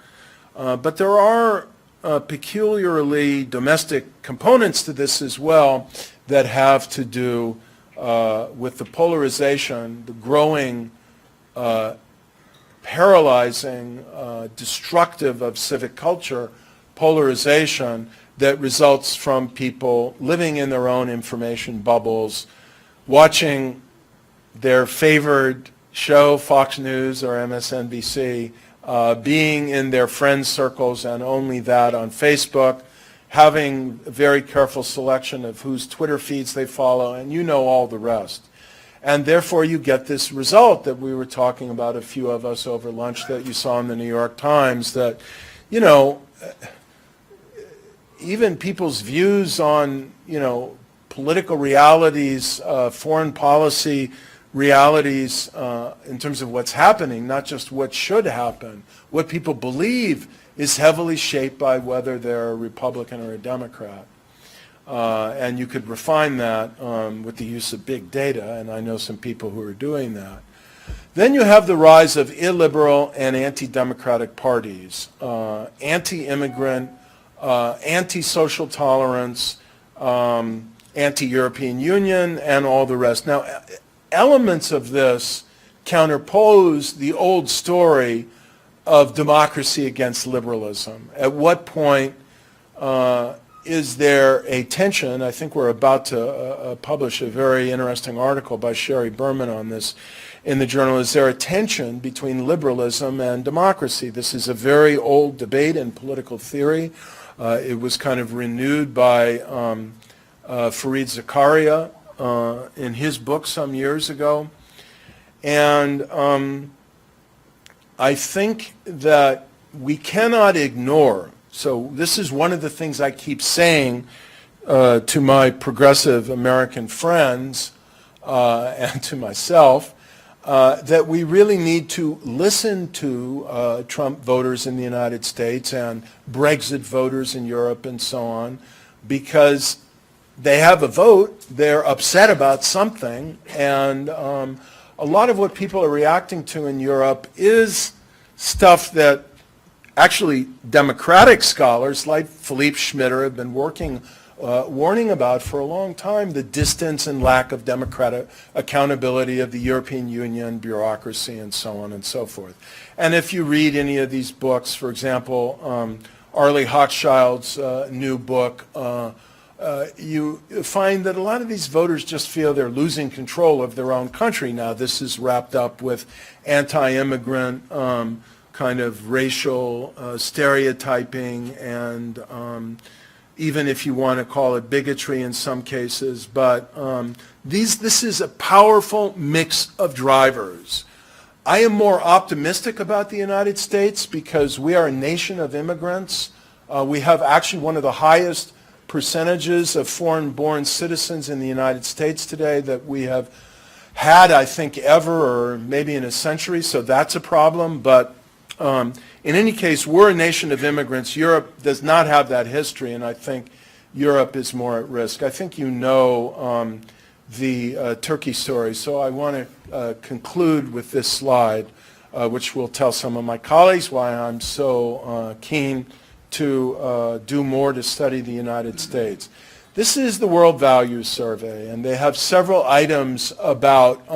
But there are peculiarly domestic components to this as well that have to do with the polarization, the growing, paralyzing, destructive of civic culture polarization that results from people living in their own information bubbles, watching their favored show, Fox News or MSNBC, being in their friends' circles and only that on Facebook, having a very careful selection of whose Twitter feeds they follow, and you know all the rest. And therefore you get this result that we were talking about, a few of us over lunch, that you saw in the New York Times, that, you know, even people's views on, you know, political realities, foreign policy realities in terms of what's happening, not just what should happen. What people believe is heavily shaped by whether they're a Republican or a Democrat. And you could refine that with the use of big data, and I know some people who are doing that. Then you have the rise of illiberal and anti-democratic parties, anti-immigrant, anti-social tolerance, anti-European Union, and all the rest. Now, elements of this counterpose the old story of democracy against liberalism. At what point is there a tension? I think we're about to publish a very interesting article by Sherry Berman on this in the journal. Is there a tension between liberalism and democracy? This is a very old debate in political theory. It was kind of renewed by Fareed Zakaria in his book some years ago. And I think that we cannot ignore, so this is one of the things I keep saying to my progressive American friends and to myself, that we really need to listen to Trump voters in the United States and Brexit voters in Europe and so on, because they have a vote, they're upset about something, and a lot of what people are reacting to in Europe is stuff that actually democratic scholars like Philippe Schmitter have been warning about for a long time, the distance and lack of democratic accountability of the European Union, bureaucracy, and so on and so forth. And if you read any of these books, for example, Arlie Hochschild's new book, you find that a lot of these voters just feel they're losing control of their own country. Now, this is wrapped up with anti-immigrant kind of racial stereotyping and even if you want to call it bigotry in some cases. But this is a powerful mix of drivers. I am more optimistic about the United States because we are a nation of immigrants. We have actually one of the highest percentages of foreign-born citizens in the United States today that we have had, I think, ever or maybe in a century, so that's a problem. But in any case, we're a nation of immigrants. Europe does not have that history, and I think Europe is more at risk. I think you know the Turkey story, so I want to conclude with this slide, which will tell some of my colleagues why I'm so keen to do more to study the United States. This is the World Values Survey, and they have several items about,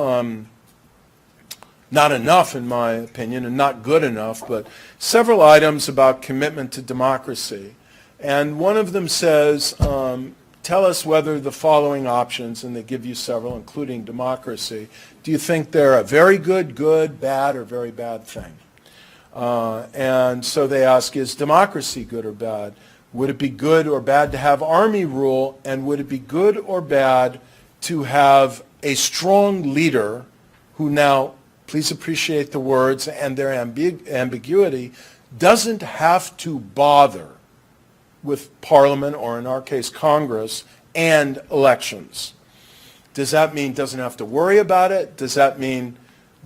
not enough in my opinion, and not good enough, but several items about commitment to democracy. And one of them says, tell us whether the following options, and they give you several, including democracy, do you think they're a very good, bad, or very bad thing? And so they ask, is democracy good or bad? Would it be good or bad to have army rule? And would it be good or bad to have a strong leader who now, please appreciate the words and their ambiguity, doesn't have to bother with Parliament, or in our case, Congress, and elections? Does that mean doesn't have to worry about it? Does that mean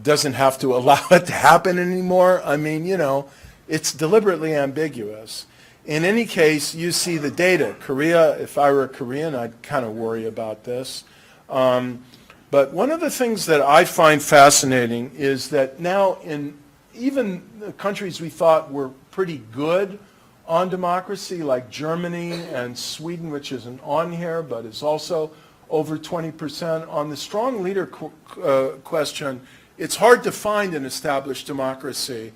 doesn't have to allow it to happen anymore? I mean, you know, it's deliberately ambiguous. In any case, you see the data. Korea, if I were a Korean, I'd kind of worry about this. But one of the things that I find fascinating is that now in even the countries we thought were pretty good on democracy, like Germany and Sweden, which isn't on here, but is also over 20%, on the strong leader question, it's hard to find an established democracy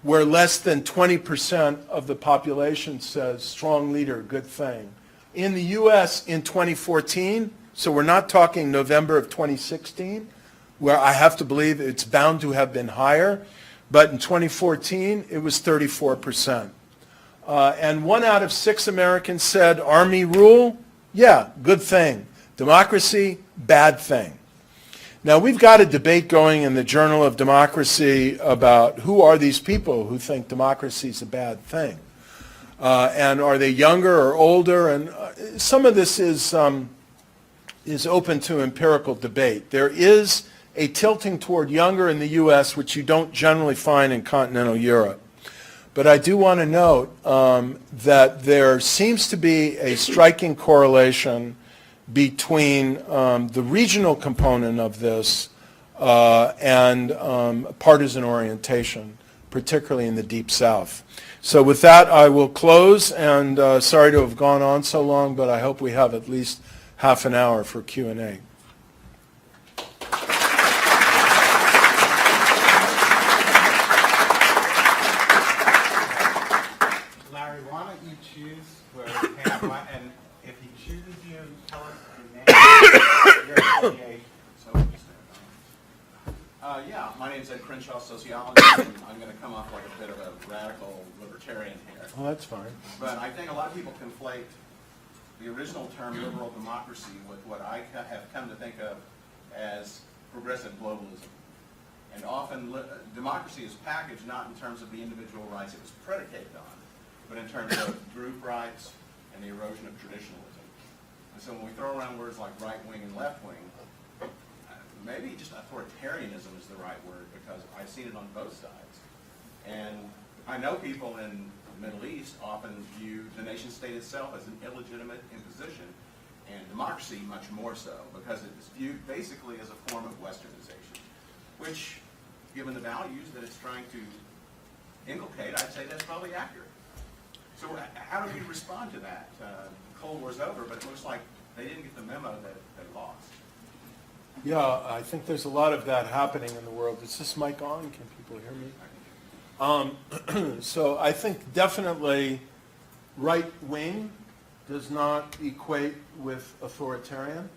where less than 20% of the population says strong leader, good thing. In the U.S. in 2014, so we're not talking November of 2016, where I have to believe it's bound to have been higher, but in 2014 it was 34%. And 1 out of 6 Americans said army rule, yeah, good thing. Democracy, bad thing. Now, we've got a debate going in the Journal of Democracy about who are these people who think democracy is a bad thing. And are they younger or older? And some of this is is open to empirical debate. There is a tilting toward younger in the U.S., which you don't generally find in continental Europe. But I do want to note that there seems to be a striking correlation between the regional component of this and partisan orientation, particularly in the Deep South. So with that, I will close, and sorry to have gone on so long, but I hope we have at least half an hour for Q&A. Larry, why don't you choose where and if he chooses you, tell us your name, your affiliation. Yeah, my name is Ed Crenshaw, sociologist, and I'm going to come off like a bit of a radical libertarian here. Well, that's fine. But I think a lot of people conflate the original term liberal democracy with what I have come to think of as progressive globalism. And often democracy is packaged not in terms of the individual rights it was predicated on, but in terms of group rights and the erosion of traditionalism. And so when we throw around words like right wing and left wing, maybe just authoritarianism is the right word, because I've seen it on both sides. And I know people in the Middle East often view the nation state itself as an illegitimate imposition, and democracy much more so, because it's viewed basically as a form of westernization, which, given the values that it's trying to inculcate, I'd say that's probably accurate. So how do we respond to that? The Cold War's over, but it looks like they didn't get the memo that they lost. Yeah, I think there's a lot of that happening in the world. Is this mic on? Can people hear me? So I think definitely right wing does not equate with authoritarian,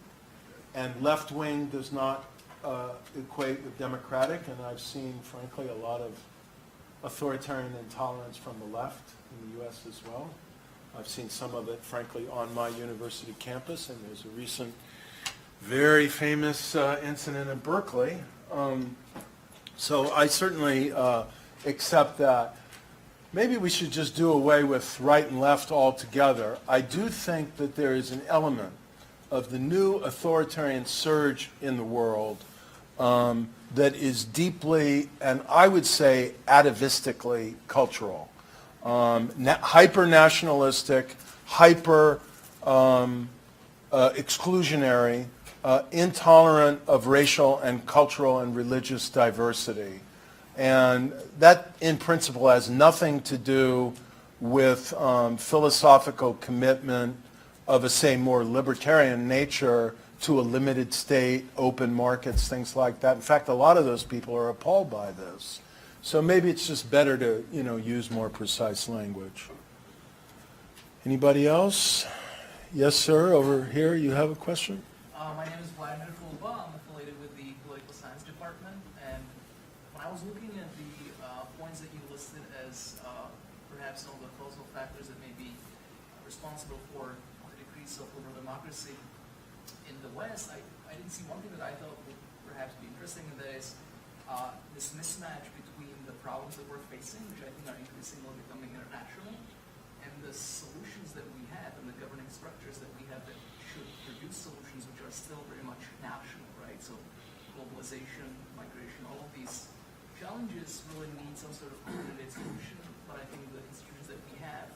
and left wing does not equate with democratic, and I've seen, frankly, a lot of authoritarian intolerance from the left in the U.S. as well. I've seen some of it, frankly, on my university campus, and there's a recent very famous incident in Berkeley. So I certainly accept that. Maybe we should just do away with right and left altogether. I do think that there is an element of the new authoritarian surge in the world that is deeply, and I would say atavistically, cultural. Hyper-nationalistic, exclusionary, intolerant of racial and cultural and religious diversity. And that, in principle, has nothing to do with philosophical commitment of a, say, more libertarian nature to a limited state, open markets, things like that. In fact, a lot of those people are appalled by this. So maybe it's just better to, use more precise language. Anybody else? Yes, sir. Over here, you have a question? My name is Vladimir Fulba. I'm affiliated with the Political Science Department. And when I was looking at the points that you listed as perhaps some of the causal factors that may be responsible for the decrease of liberal democracy in the West, I didn't see one thing that I thought would perhaps be interesting, and that is this mismatch between the problems that we're facing, which I think are increasingly becoming international, and the solutions that we have and the governing structures that we have that should produce solutions which are still very much national, right? So globalization, migration, all of these challenges really need some sort of coordinated solution, but I think the institutions that we have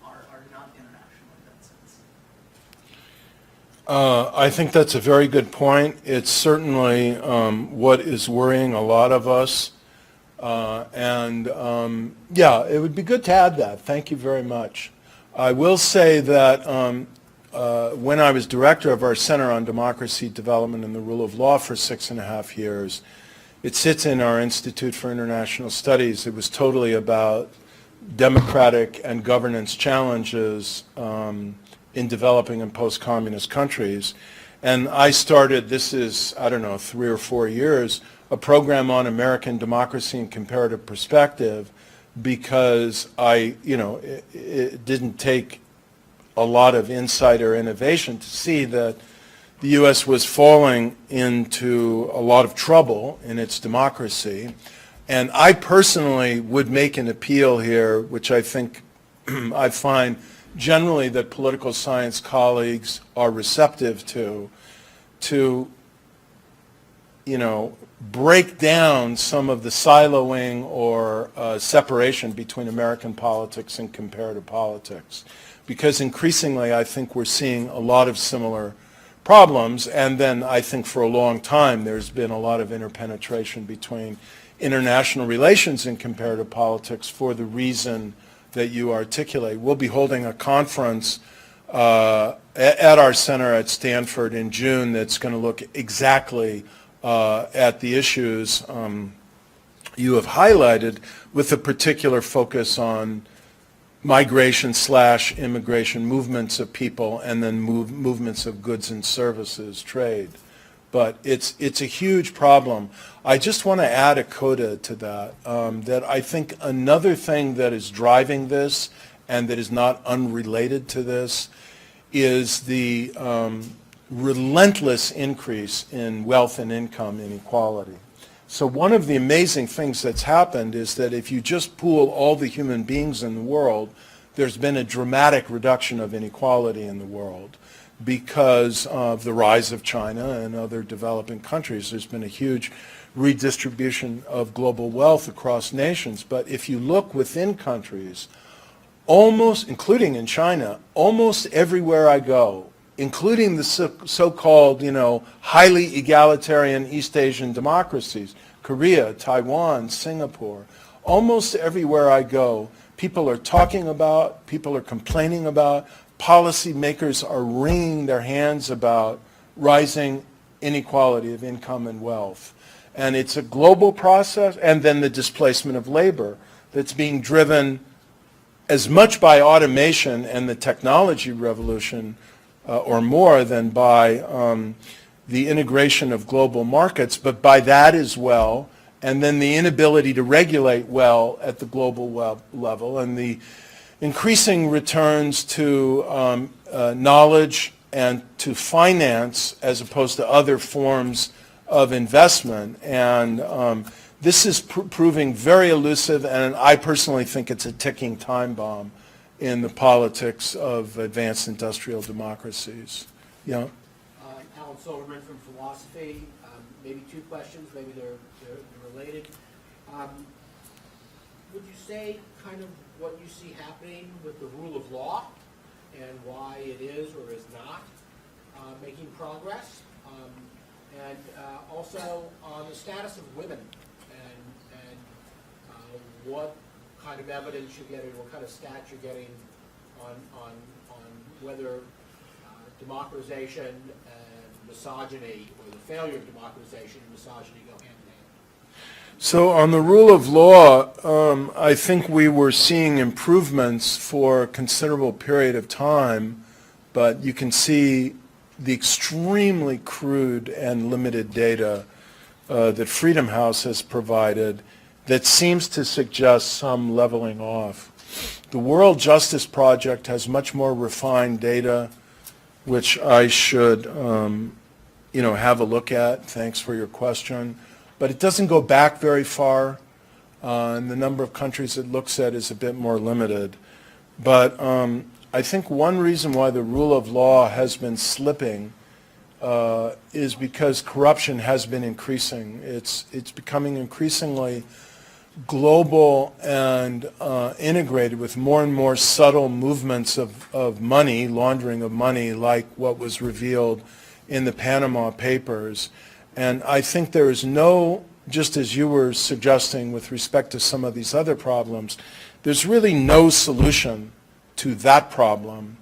are not international in that sense. I think that's a very good point. It's certainly what is worrying a lot of us. Yeah, it would be good to add that. Thank you very much. I will say that when I was director of our Center on Democracy, Development, and the Rule of Law for 6.5 years, it sits in our Institute for International Studies. It was totally about democratic and governance challenges in developing and post-communist countries. And I started, this is, 3 or 4 years, a program on American democracy and comparative perspective, because it didn't take a lot of insight or innovation to see that the U.S. was falling into a lot of trouble in its democracy. And I personally would make an appeal here, which I think I find generally that political science colleagues are receptive to, to, break down some of the siloing or separation between American politics and comparative politics. Because increasingly, I think we're seeing a lot of similar problems, and then I think for a long time there's been a lot of interpenetration between international relations and comparative politics for the reason that you articulate. We'll be holding a conference at our center at Stanford in June that's going to look exactly at the issues you have highlighted, with a particular focus on migration/immigration, movements of people, and then movements of goods and services, trade. But it's a huge problem. I just want to add a coda to that, that I think another thing that is driving this, and that is not unrelated to this, is the relentless increase in wealth and income inequality. So one of the amazing things that's happened is that if you just pool all the human beings in the world, there's been a dramatic reduction of inequality in the world because of the rise of China and other developing countries. There's been a huge redistribution of global wealth across nations. But if you look within countries, almost, including in China, almost everywhere I go, including the so-called, highly egalitarian East Asian democracies, Korea, Taiwan, Singapore, almost everywhere I go, people are talking about, people are complaining about, policymakers are wringing their hands about rising inequality of income and wealth. And it's a global process, and then the displacement of labor that's being driven as much by automation and the technology revolution or more than by the integration of global markets, but by that as well, and then the inability to regulate well at the global level, and the increasing returns to knowledge and to finance as opposed to other forms of investment. And this is proving very elusive, and I personally think it's a ticking time bomb in the politics of advanced industrial democracies. Yeah. Alan Silverman from Philosophy. Maybe two questions, maybe they're related. Would you say kind of what you see happening with the rule of law and why it is or is not making progress? And also on the status of women and what kind of evidence you're getting, what kind of stats you're getting on whether democratization and misogyny, or the failure of democratization and misogyny go hand in hand. So on the rule of law, I think we were seeing improvements for a considerable period of time, but you can see the extremely crude and limited data that Freedom House has provided that seems to suggest some leveling off. The World Justice Project has much more refined data, which I should have a look at. Thanks for your question. But it doesn't go back very far, and the number of countries it looks at is a bit more limited. But I think one reason why the rule of law has been slipping is because corruption has been increasing. It's becoming increasingly global and integrated with more and more subtle movements of money, laundering of money, like what was revealed in the Panama Papers. And I think there is no, just as you were suggesting with respect to some of these other problems, there's really no solution to that problem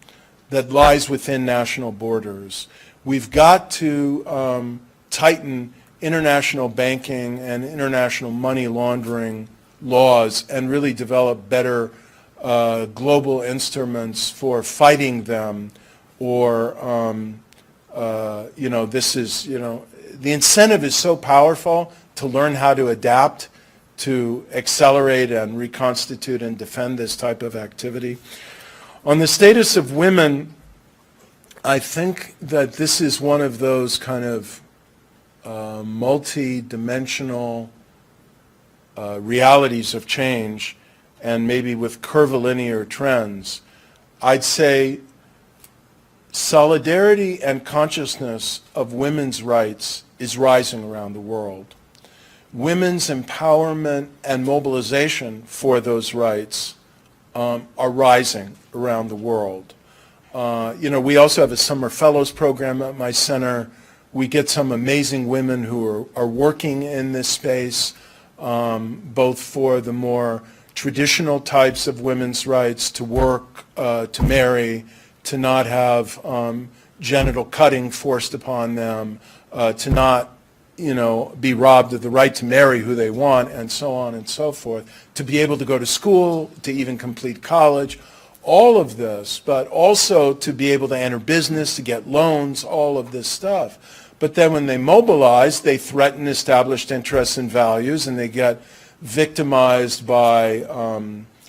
that lies within national borders. We've got to tighten international banking and international money laundering laws and really develop better global instruments for fighting them, or this is, the incentive is so powerful to learn how to adapt, to accelerate and reconstitute and defend this type of activity. On the status of women, I think that this is one of those kind of multi-dimensional realities of change, and maybe with curvilinear trends. I'd say solidarity and consciousness of women's rights is rising around the world. Women's empowerment and mobilization for those rights are rising around the world. We also have a summer fellows program at my center. We get some amazing women who are working in this space, both for the more traditional types of women's rights to work, to marry, to not have genital cutting forced upon them, to not be robbed of the right to marry who they want, and so on and so forth, to be able to go to school, to even complete college, all of this, but also to be able to enter business, to get loans, all of this stuff. But then when they mobilize, they threaten established interests and values, and they get victimized by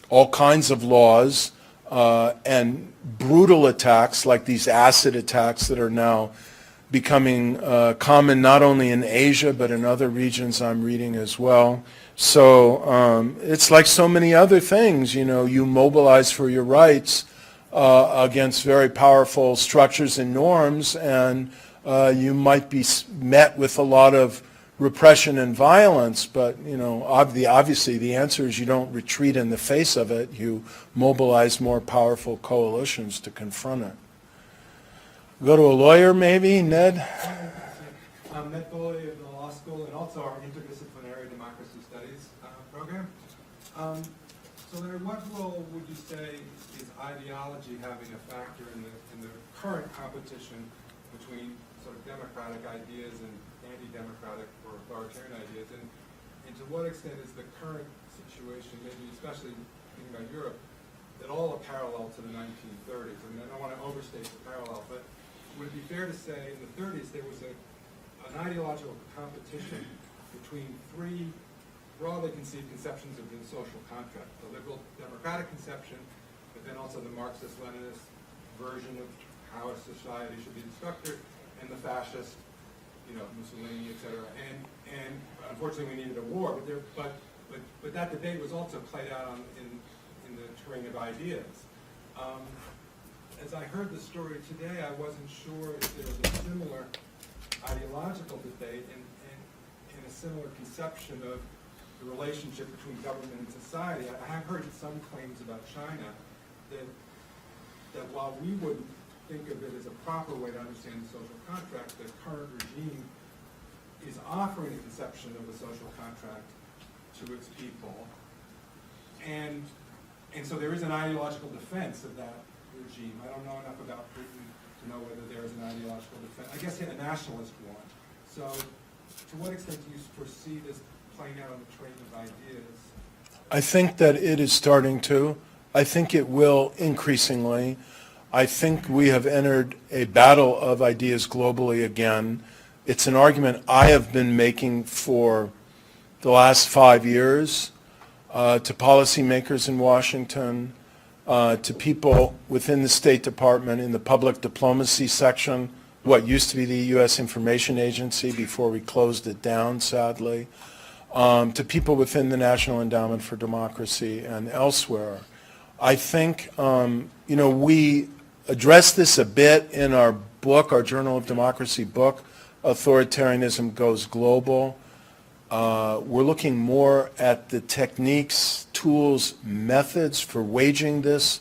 all kinds of laws and brutal attacks like these acid attacks that are now becoming common not only in Asia but in other regions I'm reading as well. So it's like so many other things, you mobilize for your rights against very powerful structures and norms, and you might be met with a lot of repression and violence, but obviously the answer is you don't retreat in the face of it. You mobilize more powerful coalitions to confront it. Go to a lawyer, maybe, Ned? I'm Ned Foley of the law school and also our interdisciplinary democracy studies program. So Larry, what role would you say is ideology having a factor in the current competition between sort of democratic ideas and anti-democratic or authoritarian ideas, and to what extent is the current situation, maybe especially thinking about Europe, at all a parallel to the 1930s? I mean, I don't want to overstate the parallel, but would it be fair to say in the 30s there was an ideological competition between three broadly conceived conceptions of the social contract: the liberal democratic conception, but then also the Marxist-Leninist version of how a society should be structured, and the fascist, Mussolini, et cetera. And unfortunately, we needed a war. But that debate was also played out in the terrain of ideas. As I heard the story today, I wasn't sure if there was a similar ideological debate and a similar conception of the relationship between government and society. I have heard some claims about China that while we wouldn't think of it as a proper way to understand the social contract, the current regime is offering a conception of the social contract to its people. And so there is an ideological defense of that regime. I don't know enough about Britain to know whether there is an ideological defense. I guess a nationalist one. So to what extent do you foresee this playing out on the train of ideas? I think that it is starting to. I think it will increasingly. I think we have entered a battle of ideas globally again. It's an argument I have been making for the last 5 years to policymakers in Washington, to people within the State Department in the public diplomacy section, what used to be the U.S. Information Agency before we closed it down, sadly, to people within the National Endowment for Democracy and elsewhere. I think, we address this a bit in our book, our Journal of Democracy book, Authoritarianism Goes Global. We're looking more at the techniques, tools, methods for waging this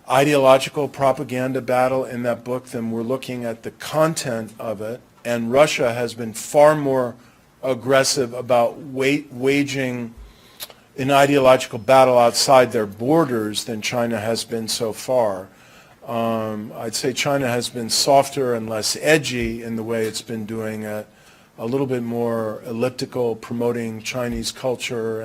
ideological propaganda battle in that book than we're looking at the content of it. And Russia has been far more aggressive about waging an ideological battle outside their borders than China has been so far. I'd say China has been softer and less edgy in the way it's been doing it, a little bit more elliptical, promoting Chinese culture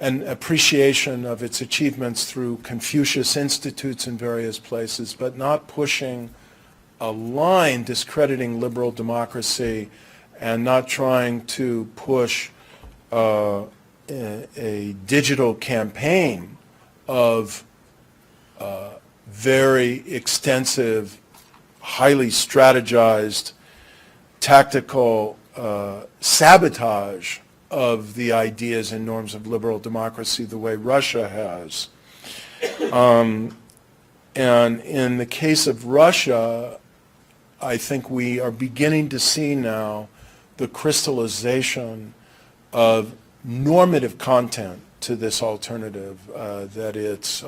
and appreciation of its achievements through Confucius institutes in various places, but not pushing a line discrediting liberal democracy and not trying to push a digital campaign of very extensive, highly strategized, tactical sabotage of the ideas and norms of liberal democracy the way Russia has. And in the case of Russia, I think we are beginning to see now the crystallization of normative content to this alternative, that it's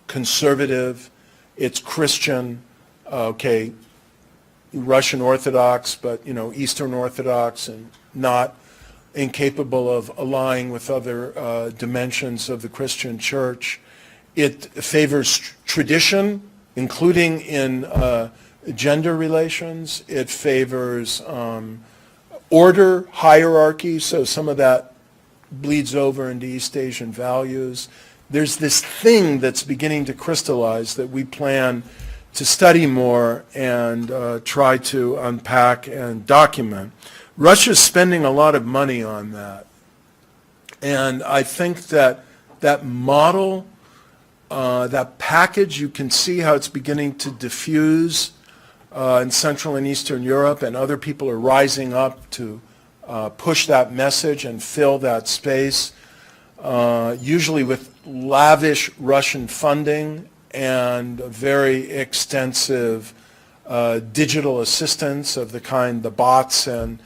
conservative, it's Christian, okay, Russian Orthodox, but, Eastern Orthodox, and not incapable of allying with other dimensions of the Christian church. It favors tradition, including in gender relations. It favors order, hierarchy, so some of that bleeds over into East Asian values. There's this thing that's beginning to crystallize that we plan to study more and try to unpack and document. Russia's spending a lot of money on that. And I think that that model, that package, you can see how it's beginning to diffuse in Central and Eastern Europe, and other people are rising up to push that message and fill that space, usually with lavish Russian funding and very extensive digital assistance of the kind, the bots and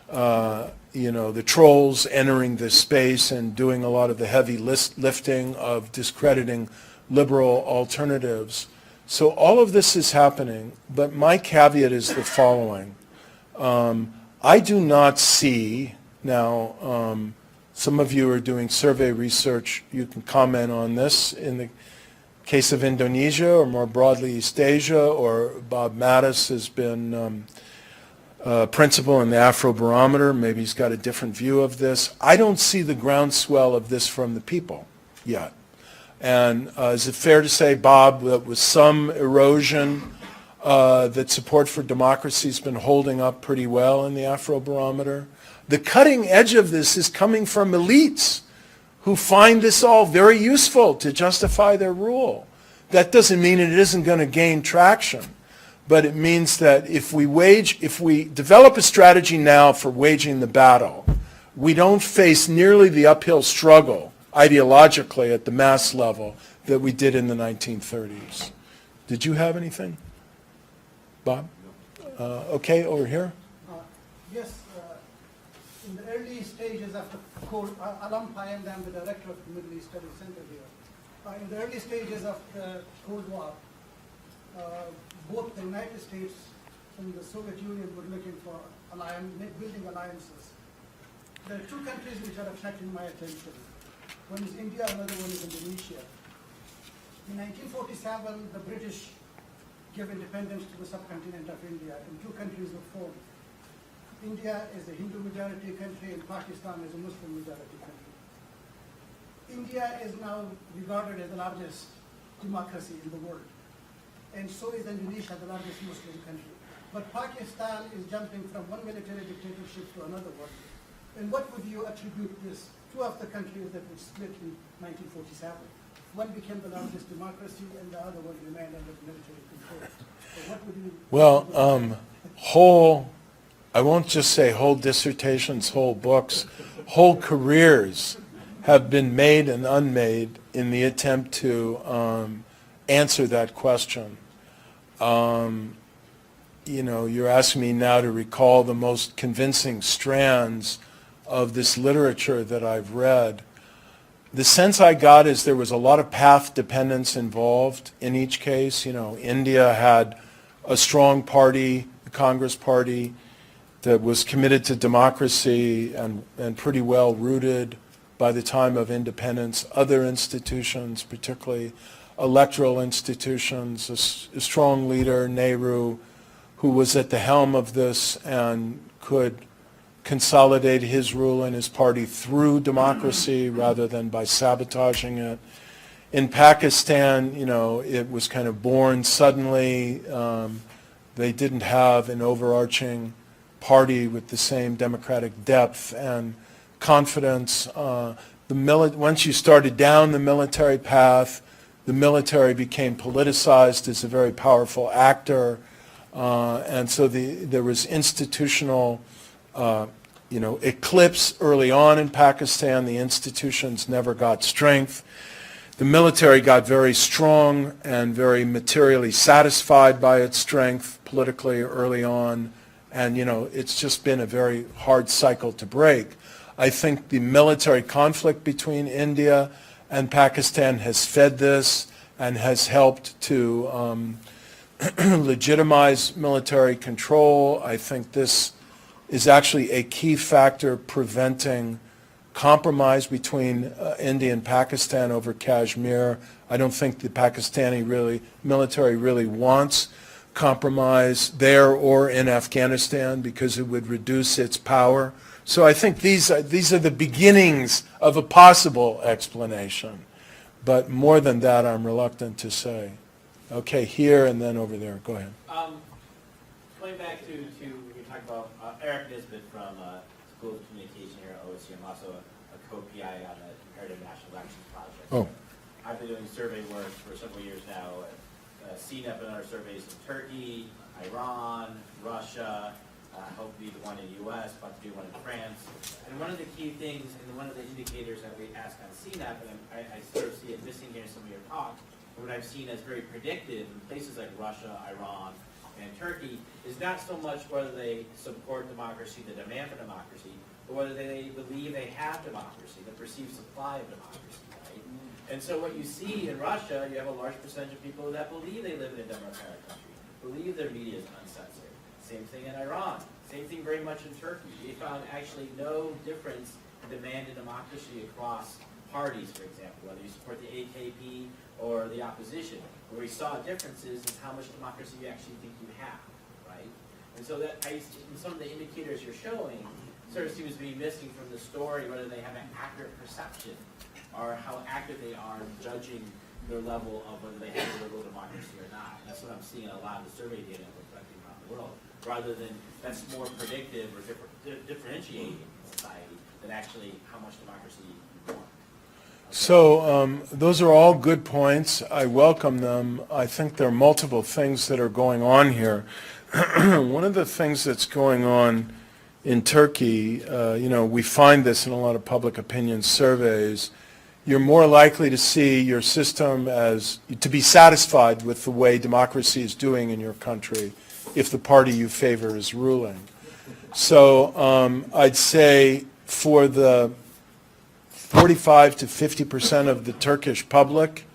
the trolls entering the space and doing a lot of the heavy lifting of discrediting liberal alternatives. So all of this is happening, but my caveat is the following. I do not see, now some of you are doing survey research, you can comment on this, in the case of Indonesia or more broadly East Asia, or Bob Mattis has been principal in the Afrobarometer, maybe he's got a different view of this. I don't see the groundswell of this from the people yet. And is it fair to say, Bob, that with some erosion, that support for democracy has been holding up pretty well in the Afrobarometer? The cutting edge of this is coming from elites who find this all very useful to justify their rule. That doesn't mean it isn't going to gain traction, but it means that if we develop a strategy now for waging the battle, we don't face nearly the uphill struggle ideologically at the mass level that we did in the 1930s. Did you have anything, Bob? Okay, over here. Yes, in the early stages of the Cold, Alam Payam, I'm the director of the Middle East Studies Center here. In the early stages of the Cold War, both the United States and the Soviet Union were looking for building alliances. There are two countries which are attracting my attention. One is India, another one is Indonesia. In 1947, the British gave independence to the subcontinent of India, and two countries were formed. India is a Hindu majority country, and Pakistan is a Muslim majority country. India is now regarded as the largest democracy in the world, and so is Indonesia, the largest Muslim country. But Pakistan is jumping from one military dictatorship to another one. And what would you attribute this? Two of the countries that were split in 1947. One became the largest democracy, and the other one remained under military control. So what would you... Well, I won't just say whole dissertations, whole books, whole careers have been made and unmade in the attempt to answer that question. You're asking me now to recall the most convincing strands of this literature that I've read. The sense I got is there was a lot of path dependence involved in each case. India had a strong party, the Congress Party, that was committed to democracy and pretty well rooted by the time of independence. Other institutions, particularly electoral institutions, a strong leader, Nehru, who was at the helm of this and could consolidate his rule and his party through democracy rather than by sabotaging it. In Pakistan, it was kind of born suddenly. They didn't have an overarching party with the same democratic depth and confidence. Once you started down the military path, the military became politicized as a very powerful actor, and so there was institutional eclipse early on in Pakistan. The institutions never got strength. The military got very strong and very materially satisfied by its strength politically early on, and, it's just been a very hard cycle to break. I think the military conflict between India and Pakistan has fed this and has helped to legitimize military control. I think this is actually a key factor preventing compromise between India and Pakistan over Kashmir. I don't think the Pakistani military really wants compromise there or in Afghanistan because it would reduce its power. So I think these are the beginnings of a possible explanation. But more than that, I'm reluctant to say. Okay, here and then over there. Go ahead. Going back to when you talk about Eric Nisbet from School of Communication here at OSU. I'm also a co-PI on the Comparative National Elections Project. Oh. I've been doing survey work for several years now. CNEP and other surveys in Turkey, Iran, Russia, hope to be the one in the U.S., about to do one in France. And one of the key things, and one of the indicators that we ask on CNEP, and I sort of see it missing here in some of your talk, what I've seen as very predictive in places like Russia, Iran, and Turkey is not so much whether they support democracy, the demand for democracy, but whether they believe they have democracy, the perceived supply of democracy, right? And so what you see in Russia, you have a large percentage of people that believe they live in a democratic country, believe their media is uncensored. Same thing in Iran. Same thing very much in Turkey. They found actually no difference in demand and democracy across parties, for example, whether you support the AKP or the opposition. Where we saw differences is how much democracy you actually think you have, right? And so that in some of the indicators you're showing sort of seems to be missing from the story, whether they have an accurate perception or how accurate they are in judging their level of whether they have a liberal democracy or not. And that's what I'm seeing in a lot of the survey data we're collecting around the world, rather than that's more predictive or differentiating in society than actually how much democracy you want. So those are all good points. I welcome them. I think there are multiple things that are going on here. One of the things that's going on in Turkey, we find this in a lot of public opinion surveys, you're more likely to see your system to be satisfied with the way democracy is doing in your country if the party you favor is ruling. So I'd say for the 45 to 50% of the Turkish public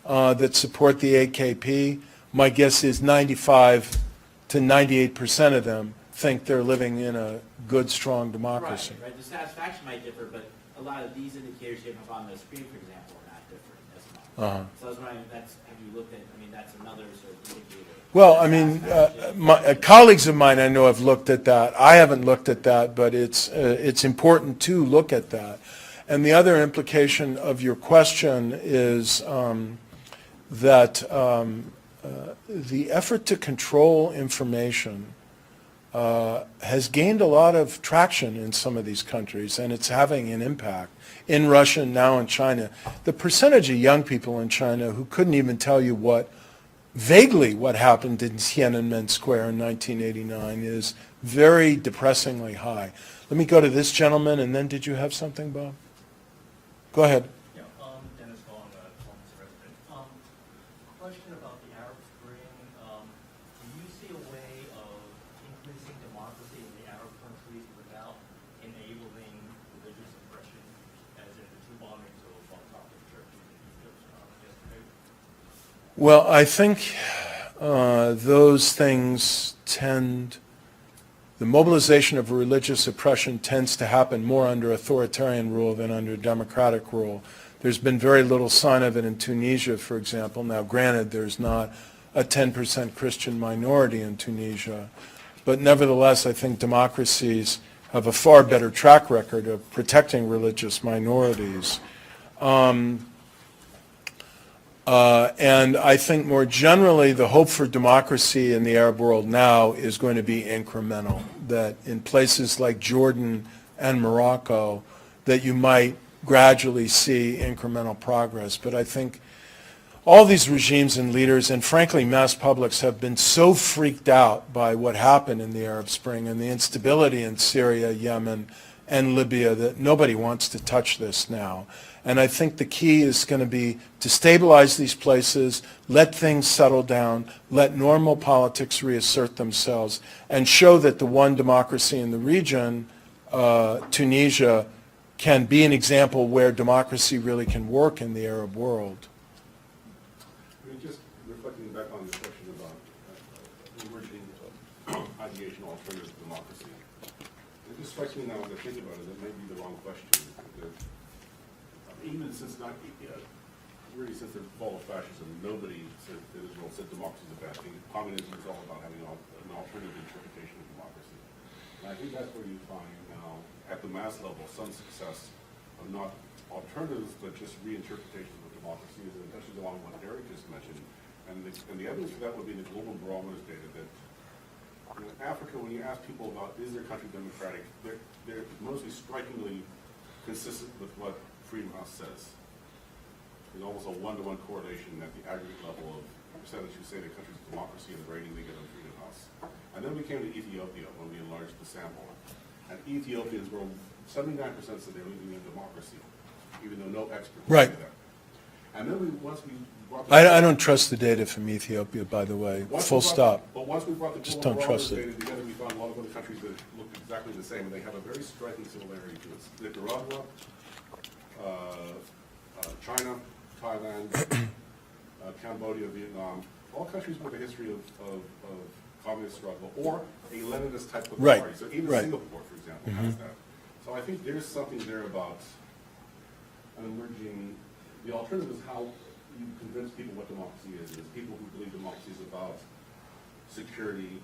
that support the AKP, my guess is 95 to 98% of them think they're living in a good, strong democracy. Right. The satisfaction might differ, but a lot of these indicators you have on the screen, for example, are not different as much. So I was wondering, have you looked at, that's another sort of indicator. Well, colleagues of mine I know have looked at that. I haven't looked at that, but it's important to look at that. And the other implication of your question is that the effort to control information has gained a lot of traction in some of these countries, and it's having an impact. In Russia and now in China, the percentage of young people in China who couldn't even tell you vaguely what happened in Tiananmen Square in 1989 is very depressingly high. Let me go to this gentleman, and then did you have something, Bob? Go ahead. Yeah, Dennis Long, Columbus resident. Question about the Arab Spring. Do you see a way of increasing democracy in the Arab countries without enabling religious oppression, as in the two bombings of Autocratic churches in Egypt yesterday? Well, I think those things the mobilization of religious oppression tends to happen more under authoritarian rule than under democratic rule. There's been very little sign of it in Tunisia, for example. Now, granted, there's not a 10% Christian minority in Tunisia, but nevertheless, I think democracies have a far better track record of protecting religious minorities. And I think more generally, the hope for democracy in the Arab world now is going to be incremental, that in places like Jordan and Morocco, that you might gradually see incremental progress. But I think all these regimes and leaders, and frankly mass publics, have been so freaked out by what happened in the Arab Spring and the instability in Syria, Yemen, and Libya that nobody wants to touch this now. And I think the key is going to be to stabilize these places, let things settle down, let normal politics reassert themselves, and show that the one democracy in the region, Tunisia, can be an example where democracy really can work in the Arab world. I mean, just reflecting back on the question about emerging ideation alternative to democracy, it just strikes me now as I think about it, that may be the wrong question. That even since really since the fall of fascism, nobody said that Israel said democracy is a bad thing. Communism is all about having an alternative interpretation of democracy. And I think that's where you find now, at the mass level, some success of not alternatives, but just reinterpretations of democracy, and it touches along what Derek just mentioned. And the evidence for that would be the global barometer data that in Africa, when you ask people about is their country democratic, they're mostly strikingly consistent with what Freedom House says. There's almost a one-to-one correlation at the aggregate level of percentage who say the country's a democracy and the rating they get on Freedom House. And then we came to Ethiopia when we enlarged the sample. And Ethiopians were 79% said they were living in democracy, even though no expert would Right. say that. And then once we brought I don't trust the data from Ethiopia, by the way, full stop. But once we brought the Just global don't trust barometer it. data together, we found a lot of other countries that looked exactly the same, and they have a very striking similarity to it. Nicaragua, China, Thailand, Cambodia, Vietnam, all countries with a history of communist struggle or a Leninist type of Right, party. So even right. Singapore, for example, has that. So I think there's something there about an emerging, the alternative is how you convince people what democracy is people who believe democracy is about security,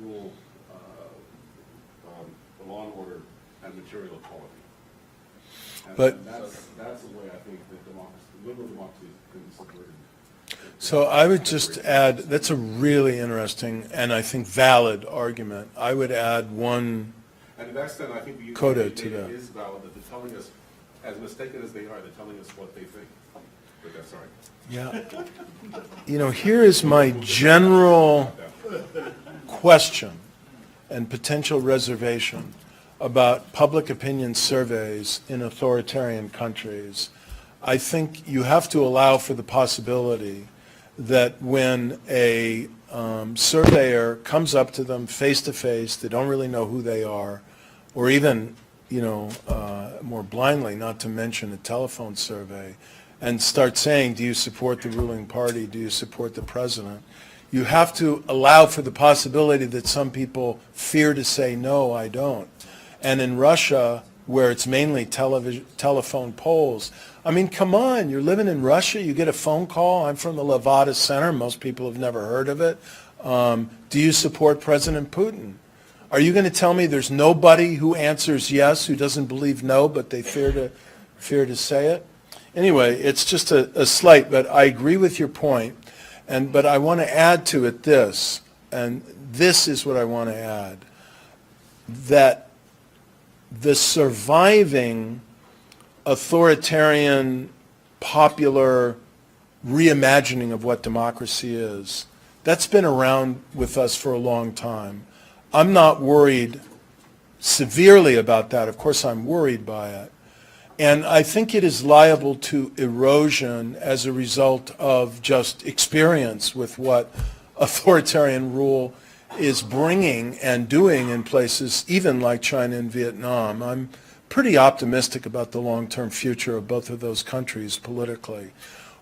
rule, law and order, and material equality. And But- that's the way I think that democracy, liberal democracy can be subverted. So I would just add, that's a really interesting and I think valid argument. I would add one, And to that extent, I think the Coda UK to data that. is valid, that they're telling us, as mistaken as they are, they're telling us what they think. But that's all right. yeah. You know, here is my general question and potential reservation about public opinion surveys in authoritarian countries. I think you have to allow for the possibility that when a surveyor comes up to them face-to-face, they don't really know who they are, or even, more blindly, not to mention a telephone survey, and start saying, do you support the ruling party, do you support the president? You have to allow for the possibility that some people fear to say, no, I don't. And in Russia, where it's mainly telephone polls, I mean, come on, you're living in Russia, you get a phone call, I'm from the Levada Center, most people have never heard of it. Do you support President Putin? Are you going to tell me there's nobody who answers yes, who doesn't believe no, but they fear to say it? Anyway, it's just a slight, but I agree with your point, but I want to add to it this, and this is what I want to add, that the surviving authoritarian, popular reimagining of what democracy is, that's been around with us for a long time. I'm not worried severely about that. Of course, I'm worried by it. And I think it is liable to erosion as a result of just experience with what authoritarian rule is bringing and doing in places even like China and Vietnam. I'm pretty optimistic about the long-term future of both of those countries politically.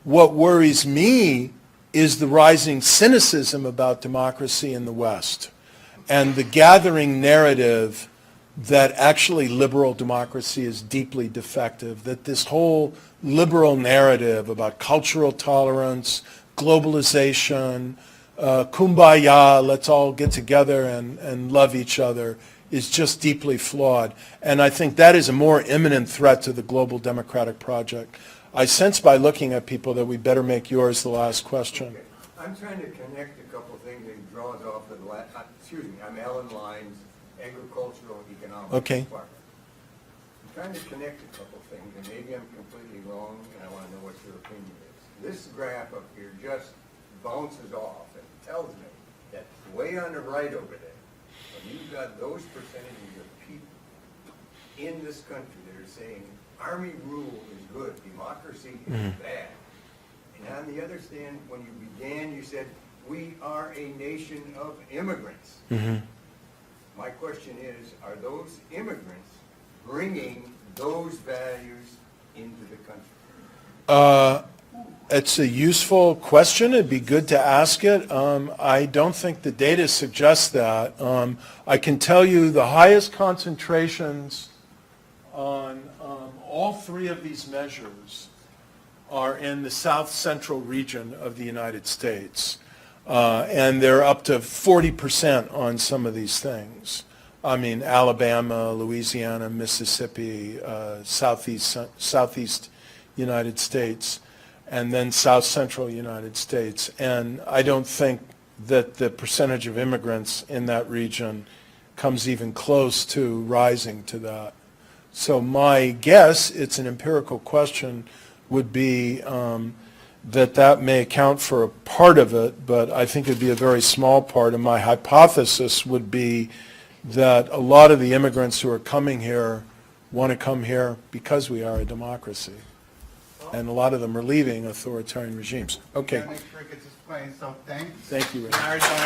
What worries me is the rising cynicism about democracy in the West and the gathering narrative that actually liberal democracy is deeply defective, that this whole liberal narrative about cultural tolerance, globalization, kumbaya, let's all get together and love each other, is just deeply flawed. And I think that is a more imminent threat to the global democratic project. I sense by looking at people that we better make yours the last question. Okay. I'm trying to connect a couple of things that draws off of the last, I'm Alan Lyons, Agricultural and Economics Okay. Department. I'm trying to connect a couple of things, and maybe I'm completely wrong, and I want to know what your opinion is. This graph up here just bounces off and tells me that way on the right over there, when you've got those percentages of people in this country that are saying army rule is good, democracy is bad. And on the other stand, when you began, you said, we are a nation of immigrants. My question is, are those immigrants bringing those values into the country? It's a useful question. It'd be good to ask it. I don't think the data suggests that. I can tell you the highest concentrations on all three of these measures are in the south central region of the United States. And they're up to 40% on some of these things. I mean, Alabama, Louisiana, Mississippi, southeast United States, and then south central United States. And I don't think that the percentage of immigrants in that region comes even close to rising to that. So my guess, it's an empirical question, would be that may account for a part of it, but I think it'd be a very small part. And my hypothesis would be that a lot of the immigrants who are coming here want to come here because we are a democracy. And a lot of them are leaving authoritarian regimes. Okay. Make sure it gets explained, so thanks. Thank you, Rick. Arizona.